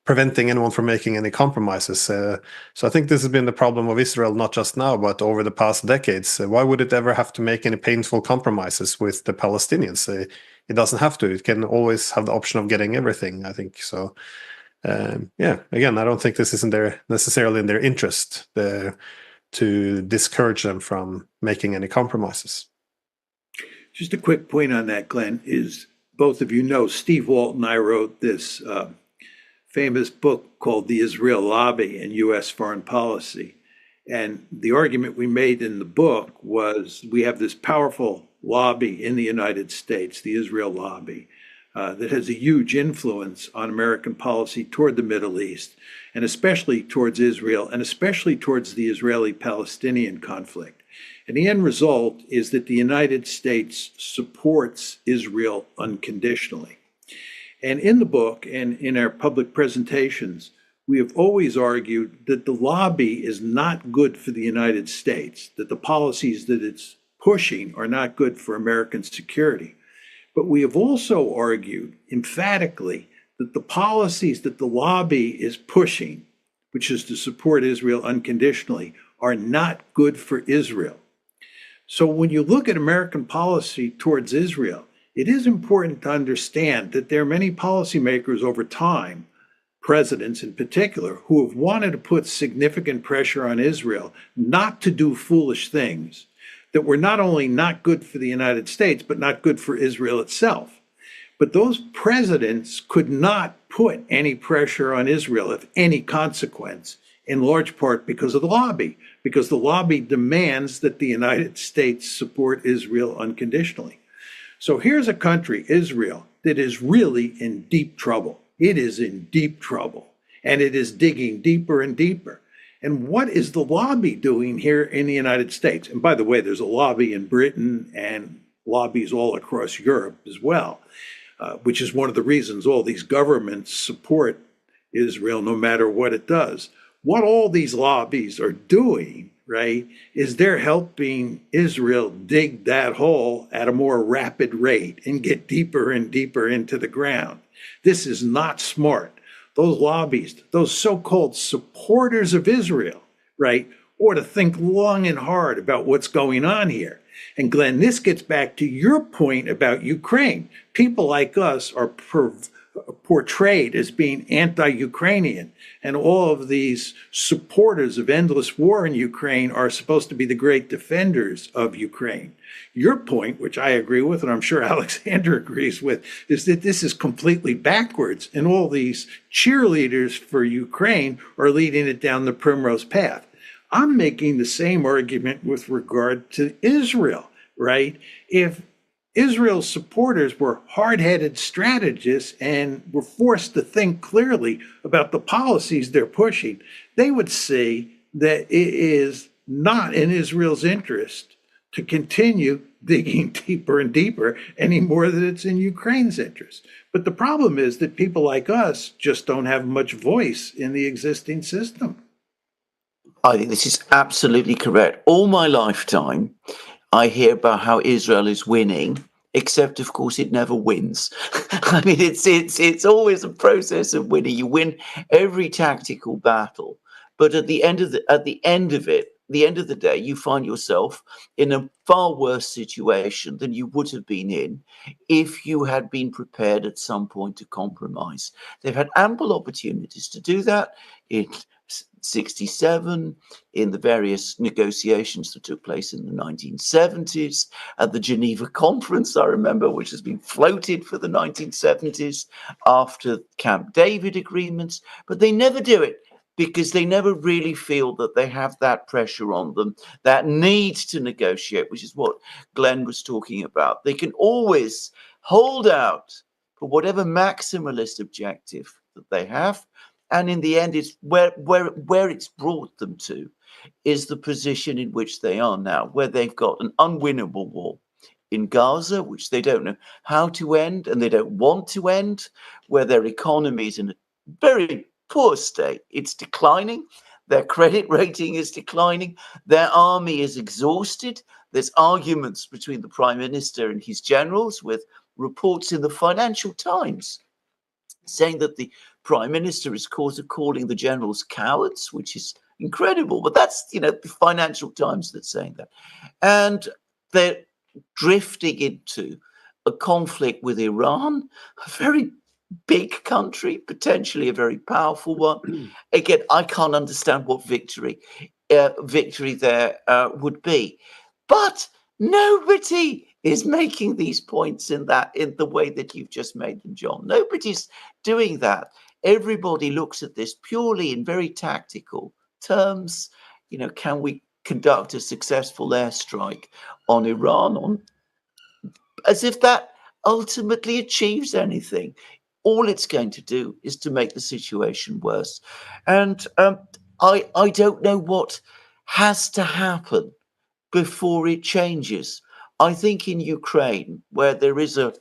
preventing anyone from making any compromises. So I think this has been the problem of Israel, not just now, but over the past decades. Why would it ever have to make any painful compromises with the Palestinians? It doesn't have to. It can always have the option of getting everything, I think. So, again, I don't think this is necessarily in their interest to discourage them from making any compromises.
Just a quick point on that, Glenn, is both of you know Steve Walt and I wrote this famous book called The Israel Lobby and U.S. Foreign Policy. And the argument we made in the book was we have this powerful lobby in the United States, the Israel lobby, that has a huge influence on American policy toward the Middle East, and especially towards Israel, and especially towards the Israeli-Palestinian conflict. And the end result is that the United States supports Israel unconditionally. And in the book and in our public presentations, we have always argued that the lobby is not good for the United States, that the policies that it's pushing are not good for American security. But we have also argued emphatically that the policies that the lobby is pushing, which is to support Israel unconditionally, are not good for Israel. So when you look at American policy towards Israel, it is important to understand that there are many policymakers over time, presidents in particular, who have wanted to put significant pressure on Israel not to do foolish things that were not only not good for the United States, but not good for Israel itself. But those presidents could not put any pressure on Israel of any consequence, in large part because of the lobby, because the lobby demands that the United States support Israel unconditionally. So here's a country, Israel, that is really in deep trouble. It is in deep trouble, and it is digging deeper and deeper. And what is the lobby doing here in the United States? And by the way, there's a lobby in Britain and lobbies all across Europe as well, which is one of the reasons all these governments support Israel no matter what it does. What all these lobbies are doing, right, is they're helping Israel dig that hole at a more rapid rate and get deeper and deeper into the ground. This is not smart. Those lobbies, those so-called supporters of Israel, right, ought to think long and hard about what's going on here. And Glenn, this gets back to your point about Ukraine. People like us are portrayed as being anti-Ukrainian, and all of these supporters of endless war in Ukraine are supposed to be the great defenders of Ukraine. Your point, which I agree with, and I'm sure Alexander agrees with, is that this is completely backwards, and all these cheerleaders for Ukraine are leading it down the primrose path. I'm making the same argument with regard to Israel, right? If Israel's supporters were hard-headed strategists and were forced to think clearly about the policies they're pushing, they would see that it is not in Israel's interest to continue digging deeper and deeper any more than it's in Ukraine's interest. But the problem is that people like us just don't have much voice in the existing system.
I think this is absolutely correct. All my lifetime, I hear about how Israel is winning, except of course it never wins. I mean, it's always a process of winning. You win every tactical battle, but at the end of the day, you find yourself in a far worse situation than you would have been in if you had been prepared at some point to compromise. They've had ample opportunities to do that in 67, in the various negotiations that took place in the 1970s, at the Geneva Conference, I remember, which has been floated for the 1970s after Camp David agreements, but they never do it because they never really feel that they have that pressure on them, that need to negotiate, which is what Glenn was talking about. They can always hold out for whatever maximalist objective that they have. And in the end, it's where it's brought them to is the position in which they are now, where they've got an unwinnable war in Gaza, which they don't know how to end and they don't want to end, where their economy is in a very poor state. It's declining. Their credit rating is declining. Their army is exhausted. There's arguments between the prime minister and his generals, with reports in the Financial Times saying that the prime minister is calling the generals cowards, which is incredible. But that's, the Financial Times that's saying that. And they're drifting into a conflict with Iran, a very big country, potentially a very powerful one. Again, I can't understand what victory there would be. But nobody is making these points in the way that you've just made them, John. Nobody's doing that. Everybody looks at this purely in very tactical terms. Can we conduct a successful airstrike on Iran, as if that ultimately achieves anything? All it's going to do is to make the situation worse. And I don't know what has to happen before it changes. I think in Ukraine, where there is a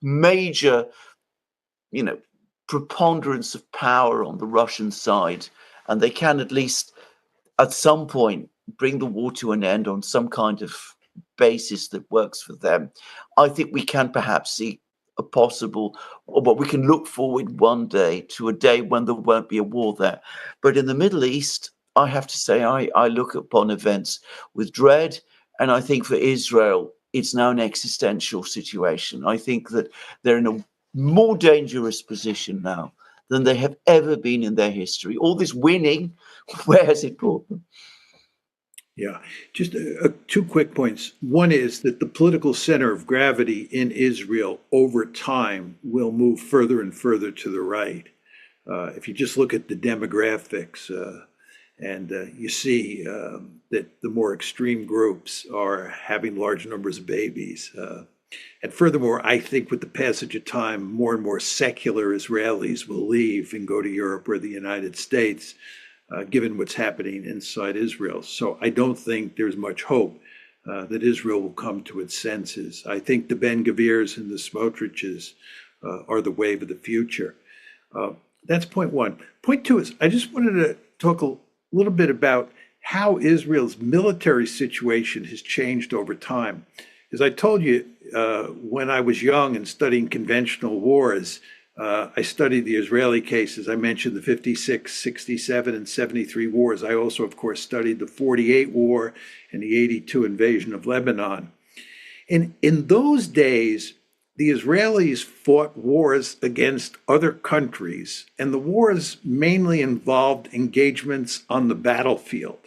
major, preponderance of power on the Russian side, and they can at least at some point bring the war to an end on some kind of basis that works for them, I think we can perhaps see a possible, or what we can look forward one day to a day when there won't be a war there. But in the Middle East, I have to say, I look upon events with dread. And I think for Israel, it's now an existential situation. I think that they're in a more dangerous position now than they have ever been in their history. All this winning, where has it brought them?
Yeah, just two quick points. One is that the political center of gravity in Israel over time will move further and further to the right. If you just look at the demographics, and you see that the more extreme groups are having large numbers of babies. And furthermore, I think with the passage of time, more and more secular Israelis will leave and go to Europe or the United States, given what's happening inside Israel. So I don't think there's much hope that Israel will come to its senses. I think the Ben Gavirs and the Smotriches are the wave of the future. That's point one. Point two is I just wanted to talk a little bit about how Israel's military situation has changed over time. As I told you, when I was young and studying conventional wars, I studied the Israeli cases. I mentioned the 56, 67, and 73 wars. I also, of course, studied the 48 war and the 82 invasion of Lebanon. And in those days, the Israelis fought wars against other countries, and the wars mainly involved engagements on the battlefield.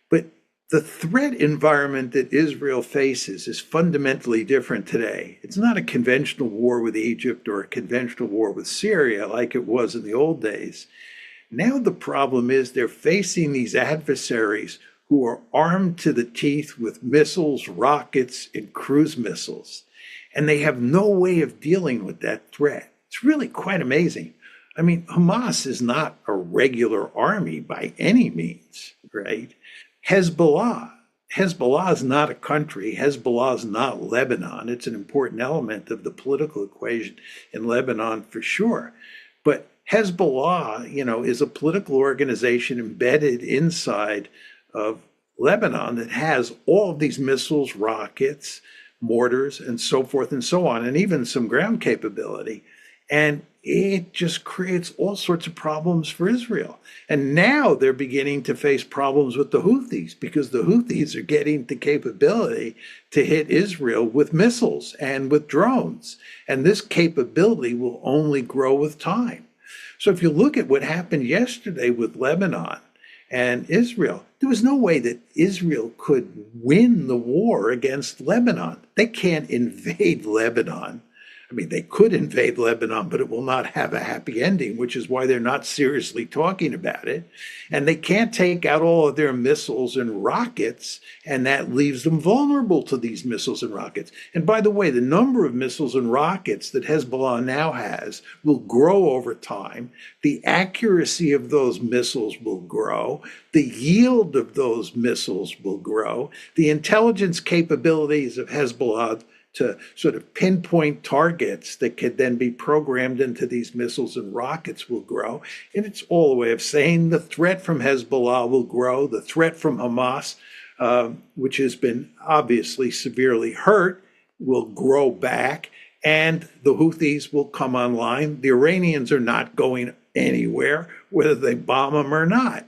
But the threat environment that Israel faces is fundamentally different today. It's not a conventional war with Egypt or a conventional war with Syria like it was in the old days. Now the problem is they're facing these adversaries who are armed to the teeth with missiles, rockets, and cruise missiles. And they have no way of dealing with that threat. It's really quite amazing. I mean, Hamas is not a regular army by any means, right? Hezbollah is not a country. Hezbollah is not Lebanon. It's an important element of the political equation in Lebanon for sure. But Hezbollah, is a political organization embedded inside of Lebanon that has all of these missiles, rockets, mortars, and so forth and so on, and even some ground capability. And it just creates all sorts of problems for Israel. And now they're beginning to face problems with the Houthis because the Houthis are getting the capability to hit Israel with missiles and with drones. And this capability will only grow with time. So if you look at what happened yesterday with Lebanon and Israel, there was no way that Israel could win the war against Lebanon. They can't invade Lebanon. I mean, they could invade Lebanon, but it will not have a happy ending, which is why they're not seriously talking about it. And they can't take out all of their missiles and rockets, and that leaves them vulnerable to these missiles and rockets. And by the way, the number of missiles and rockets that Hezbollah now has will grow over time. The accuracy of those missiles will grow. The yield of those missiles will grow. The intelligence capabilities of Hezbollah to sort of pinpoint targets that could then be programmed into these missiles and rockets will grow. And it's all a way of saying the threat from Hezbollah will grow, the threat from Hamas, which has been obviously severely hurt, will grow back, and the Houthis will come online. The Iranians are not going anywhere, whether they bomb them or not.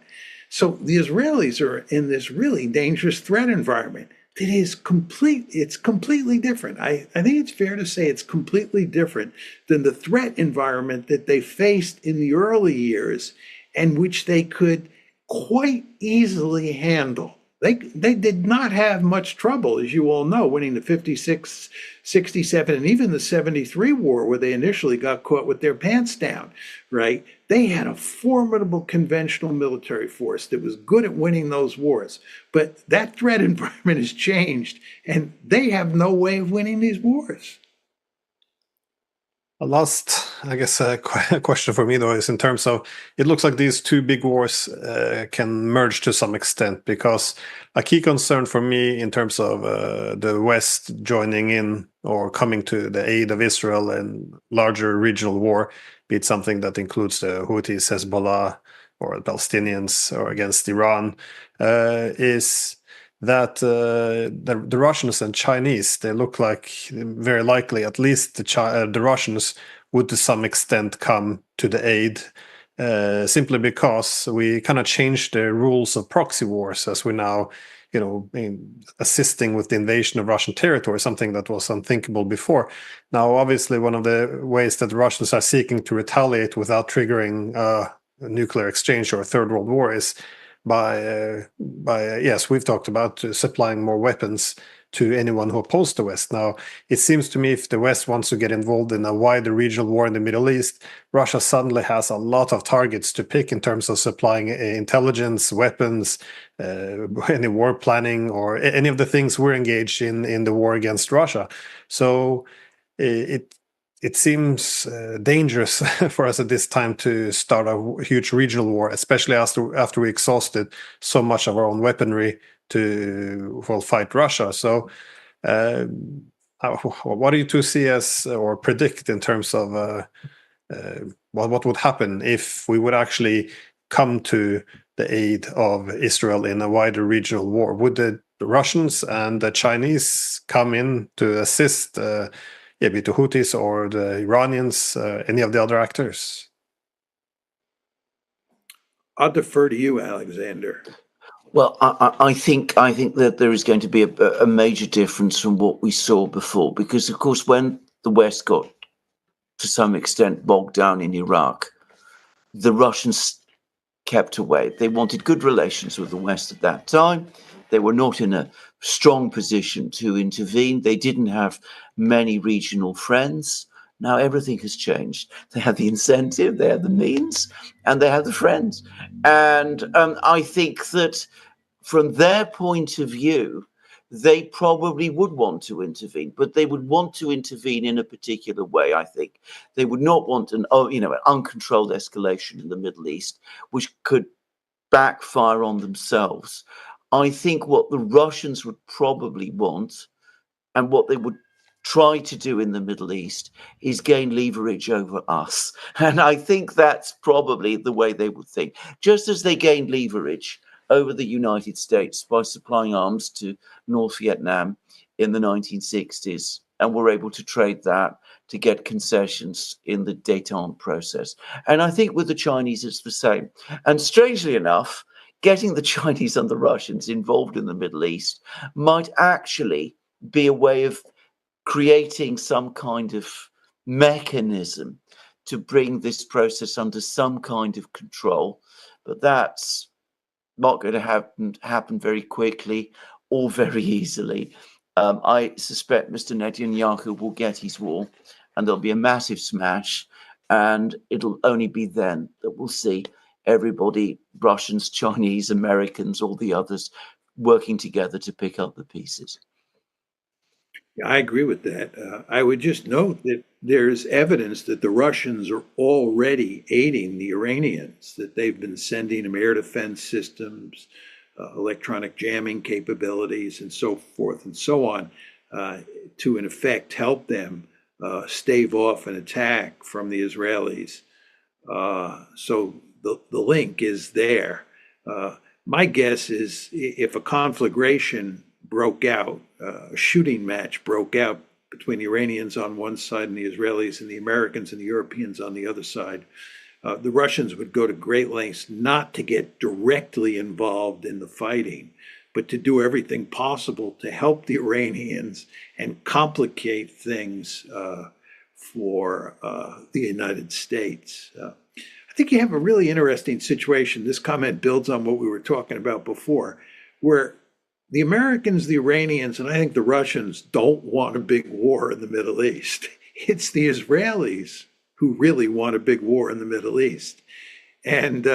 So the Israelis are in this really dangerous threat environment. It's completely different. I think it's fair to say it's completely different than the threat environment that they faced in the early years and which they could quite easily handle. They did not have much trouble, as you all know, winning the 56, 67, and even the 73 war, where they initially got caught with their pants down, right? They had a formidable conventional military force that was good at winning those wars. But that threat environment has changed, and they have no way of winning these wars.
A last, I guess, question for me, though, is in terms of, it looks like these two big wars can merge to some extent, because a key concern for me in terms of the West joining in or coming to the aid of Israel in larger regional war, be it something that includes the Houthis, Hezbollah, or the Palestinians, or against Iran, is that the Russians and Chinese, they look like very likely, at least the Russians would to some extent come to the aid, simply because we kind of changed the rules of proxy wars as we now, assisting with the invasion of Russian territory, something that was unthinkable before. Now, obviously, one of the ways that the Russians are seeking to retaliate without triggering a nuclear exchange or a third world war is by yes, we've talked about supplying more weapons to anyone who opposes the West. Now, it seems to me if the West wants to get involved in a wider regional war in the Middle East, Russia suddenly has a lot of targets to pick in terms of supplying intelligence, weapons, any war planning, or any of the things we're engaged in the war against Russia. So it seems dangerous for us at this time to start a huge regional war, especially after we exhausted so much of our own weaponry to fight Russia. So what do you two see as or predict in terms of what would happen if we would actually come to the aid of Israel in a wider regional war? Would the Russians and the Chinese come in to assist be it the Houthis or the Iranians, any of the other actors?
I'll defer to you, Alexander.
Well, I think that there is going to be a major difference from what we saw before, because of course when the West got to some extent bogged down in Iraq, the Russians kept away. They wanted good relations with the West at that time. They were not in a strong position to intervene. They didn't have many regional friends. Now everything has changed. They have the incentive, they have the means, and they have the friends. And I think that from their point of view, they probably would want to intervene, but they would want to intervene in a particular way. I think they would not want an uncontrolled escalation in the Middle East, which could backfire on themselves. I think what the Russians would probably want, and what they would try to do in the Middle East, is gain leverage over us. And I think that's probably the way they would think. Just as they gained leverage over the United States by supplying arms to North Vietnam in the 1960s, and were able to trade that to get concessions in the détente process. And I think with the Chinese, it's the same. And strangely enough, getting the Chinese and the Russians involved in the Middle East might actually be a way of creating some kind of mechanism to bring this process under some kind of control. But that's not going to happen very quickly or very easily. I suspect Mr. Netanyahu will get his wall, and there'll be a massive smash, and it'll only be then that we'll see everybody, Russians, Chinese, Americans, all the others, working together to pick up the pieces.
Yeah, I agree with that. I would just note that there's evidence that the Russians are already aiding the Iranians, that they've been sending them air defense systems, electronic jamming capabilities, and so forth and so on, to in effect help them stave off an attack from the Israelis. So the link is there. My guess is if a conflagration broke out, a shooting match broke out between the Iranians on one side and the Israelis and the Americans and the Europeans on the other side, the Russians would go to great lengths not to get directly involved in the fighting, but to do everything possible to help the Iranians and complicate things for the United States. I think you have a really interesting situation. This comment builds on what we were talking about before, where the Americans, the Iranians, and I think the Russians don't want a big war in the Middle East. It's the Israelis who really want a big war in the Middle East. And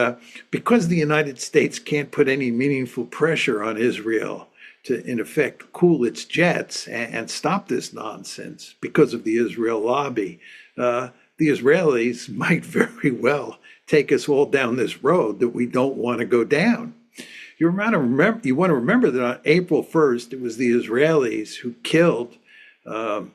because the United States can't put any meaningful pressure on Israel to, in effect, cool its jets and stop this nonsense because of the Israel lobby, the Israelis might very well take us all down this road that we don't want to go down. You want to remember that on April 1st, it was the Israelis who killed a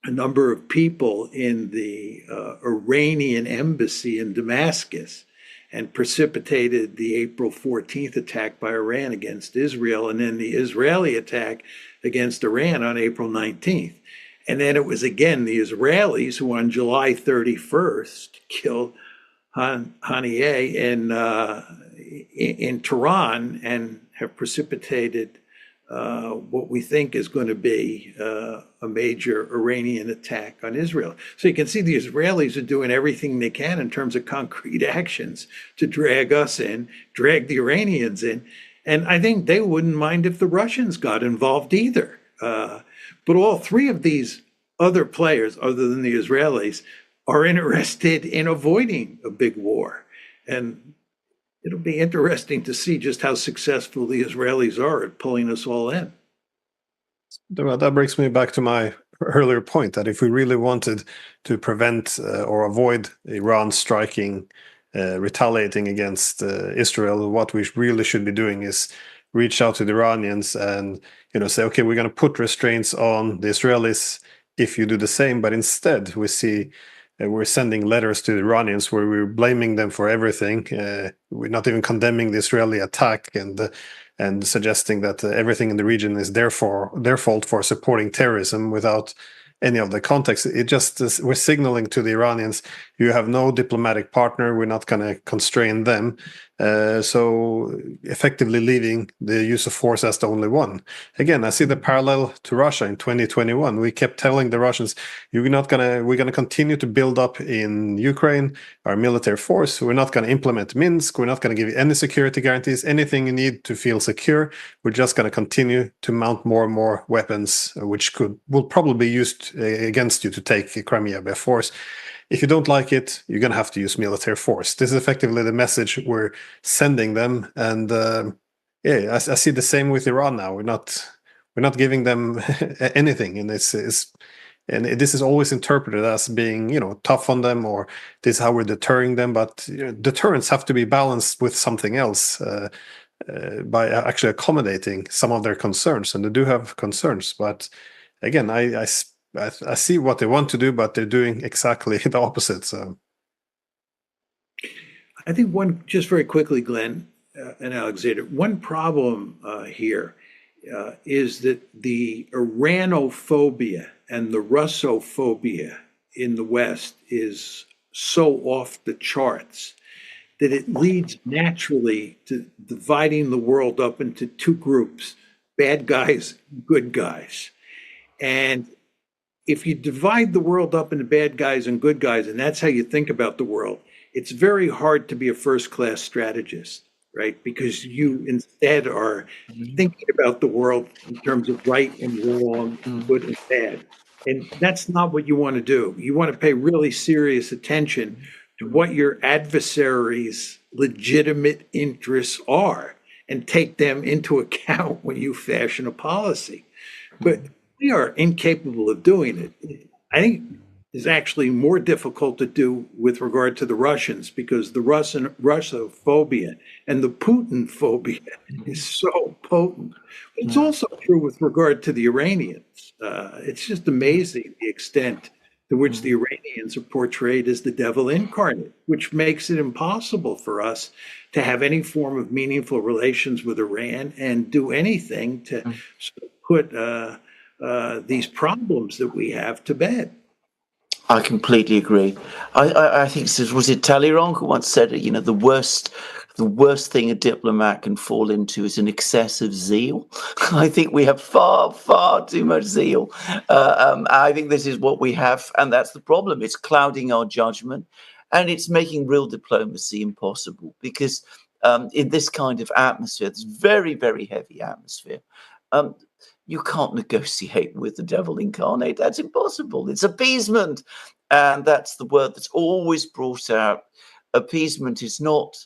number of people in the Iranian embassy in Damascus and precipitated the April 14th attack by Iran against Israel, and then the Israeli attack against Iran on April 19th. And then it was again the Israelis who on July 31st killed Haniyeh in Tehran and have precipitated what we think is going to be a major Iranian attack on Israel. So you can see the Israelis are doing everything they can in terms of concrete actions to drag us in, drag the Iranians in. And I think they wouldn't mind if the Russians got involved either. But all three of these other players, other than the Israelis, are interested in avoiding a big war. And it'll be interesting to see just how successful the Israelis are at pulling us all in.
That brings me back to my earlier point that if we really wanted to prevent or avoid Iran striking, retaliating against Israel, what we really should be doing is reach out to the Iranians and say, okay, we're going to put restraints on the Israelis if you do the same. But instead, we see we're sending letters to the Iranians where we're blaming them for everything. We're not even condemning the Israeli attack and suggesting that everything in the region is therefore their fault for supporting terrorism without any of the context. It just is, we're signaling to the Iranians, you have no diplomatic partner. We're not going to constrain them. So effectively leaving the use of force as the only one. Again, I see the parallel to Russia in 2021. We kept telling the Russians, we're going to continue to build up in Ukraine our military force. We're not going to implement Minsk. We're not going to give you any security guarantees, anything you need to feel secure. We're just going to continue to mount more and more weapons, which will probably be used against you to take Crimea by force. If you don't like it, you're going to have to use military force. This is effectively the message we're sending them. And I see the same with Iran now. We're not giving them anything, and this is always interpreted as being, tough on them, or this is how we're deterring them. But deterrents have to be balanced with something else by actually accommodating some of their concerns, and they do have concerns. But again, I see what they want to do, but they're doing exactly the opposite. So
I think just very quickly, Glenn and Alexander, one problem here is that the Iranophobia and the Russophobia in the West is so off the charts that it leads naturally to dividing the world up into two groups, bad guys, good guys. And if you divide the world up into bad guys and good guys, and that's how you think about the world, it's very hard to be a first-class strategist, right? Because you instead are thinking about the world in terms of right and wrong, good and bad. And that's not what you want to do. You want to pay really serious attention to what your adversary's legitimate interests are and take them into account when you fashion a policy. But we are incapable of doing it. I think it's actually more difficult to do with regard to the Russians, because the Russophobia and the Putin phobia is so potent. It's also true with regard to the Iranians. It's just amazing the extent to which the Iranians are portrayed as the devil incarnate, which makes it impossible for us to have any form of meaningful relations with Iran and do anything to sort of put these problems that we have to bed.
I completely agree. I think was it Talleyrand who once said it, the worst thing a diplomat can fall into is an excessive zeal. I think we have far, far too much zeal. I think this is what we have, and that's the problem. It's clouding our judgment, and it's making real diplomacy impossible, because in this kind of atmosphere, this very, very heavy atmosphere, you can't negotiate with the devil incarnate. That's impossible. It's appeasement. And that's the word that's always brought out. Appeasement is not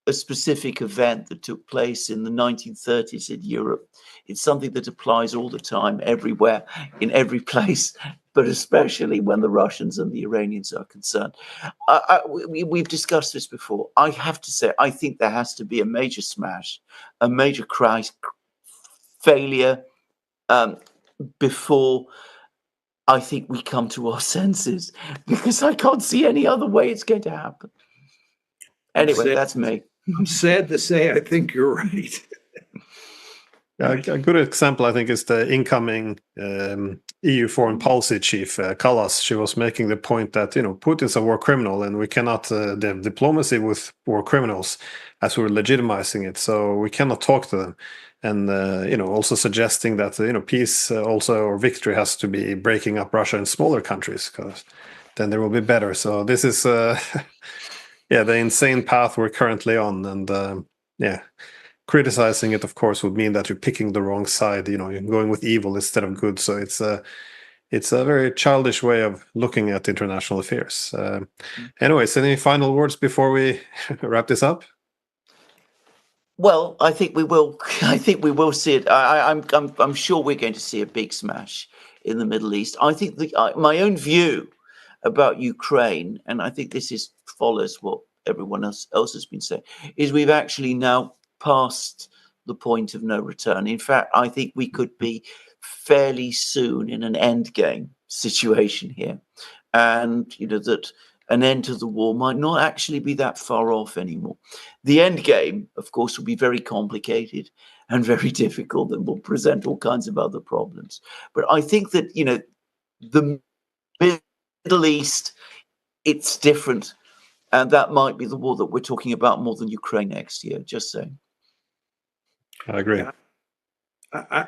a specific event that took place in the 1930s in Europe. It's something that applies all the time, everywhere, in every place, but especially when the Russians and the Iranians are concerned. We've discussed this before. I have to say, I think there has to be a major smash, a major failure, before I think we come to our senses, because I can't see any other way it's going to happen. Anyway, that's me.
I'm sad to say I think you're right.
A good example, I think, is the incoming EU foreign policy chief, Kallas. She was making the point that, Putin's a war criminal, and we cannot have diplomacy with war criminals, as we're legitimizing it. So we cannot talk to them. And, also suggesting that, peace or victory has to be breaking up Russia in smaller countries, because then there will be better. So this is, the insane path we're currently on. And, criticizing it, of course, would mean that you're picking the wrong side. You're going with evil instead of good. So it's a very childish way of looking at international affairs. Anyways, any final words before we wrap this up?
Well, I think we will. I think we will see it. I'm sure we're going to see a big smash in the Middle East. I think my own view about Ukraine, and I think this follows what everyone else has been saying, is we've actually now passed the point of no return. In fact, I think we could be fairly soon in an end game situation here, and that an end to the war might not actually be that far off anymore. The end game, of course, will be very complicated and very difficult, and will present all kinds of other problems. But I think that the Middle East, it's different. And that might be the war that we're talking about more than Ukraine next year, just saying.
I agree.
Yeah.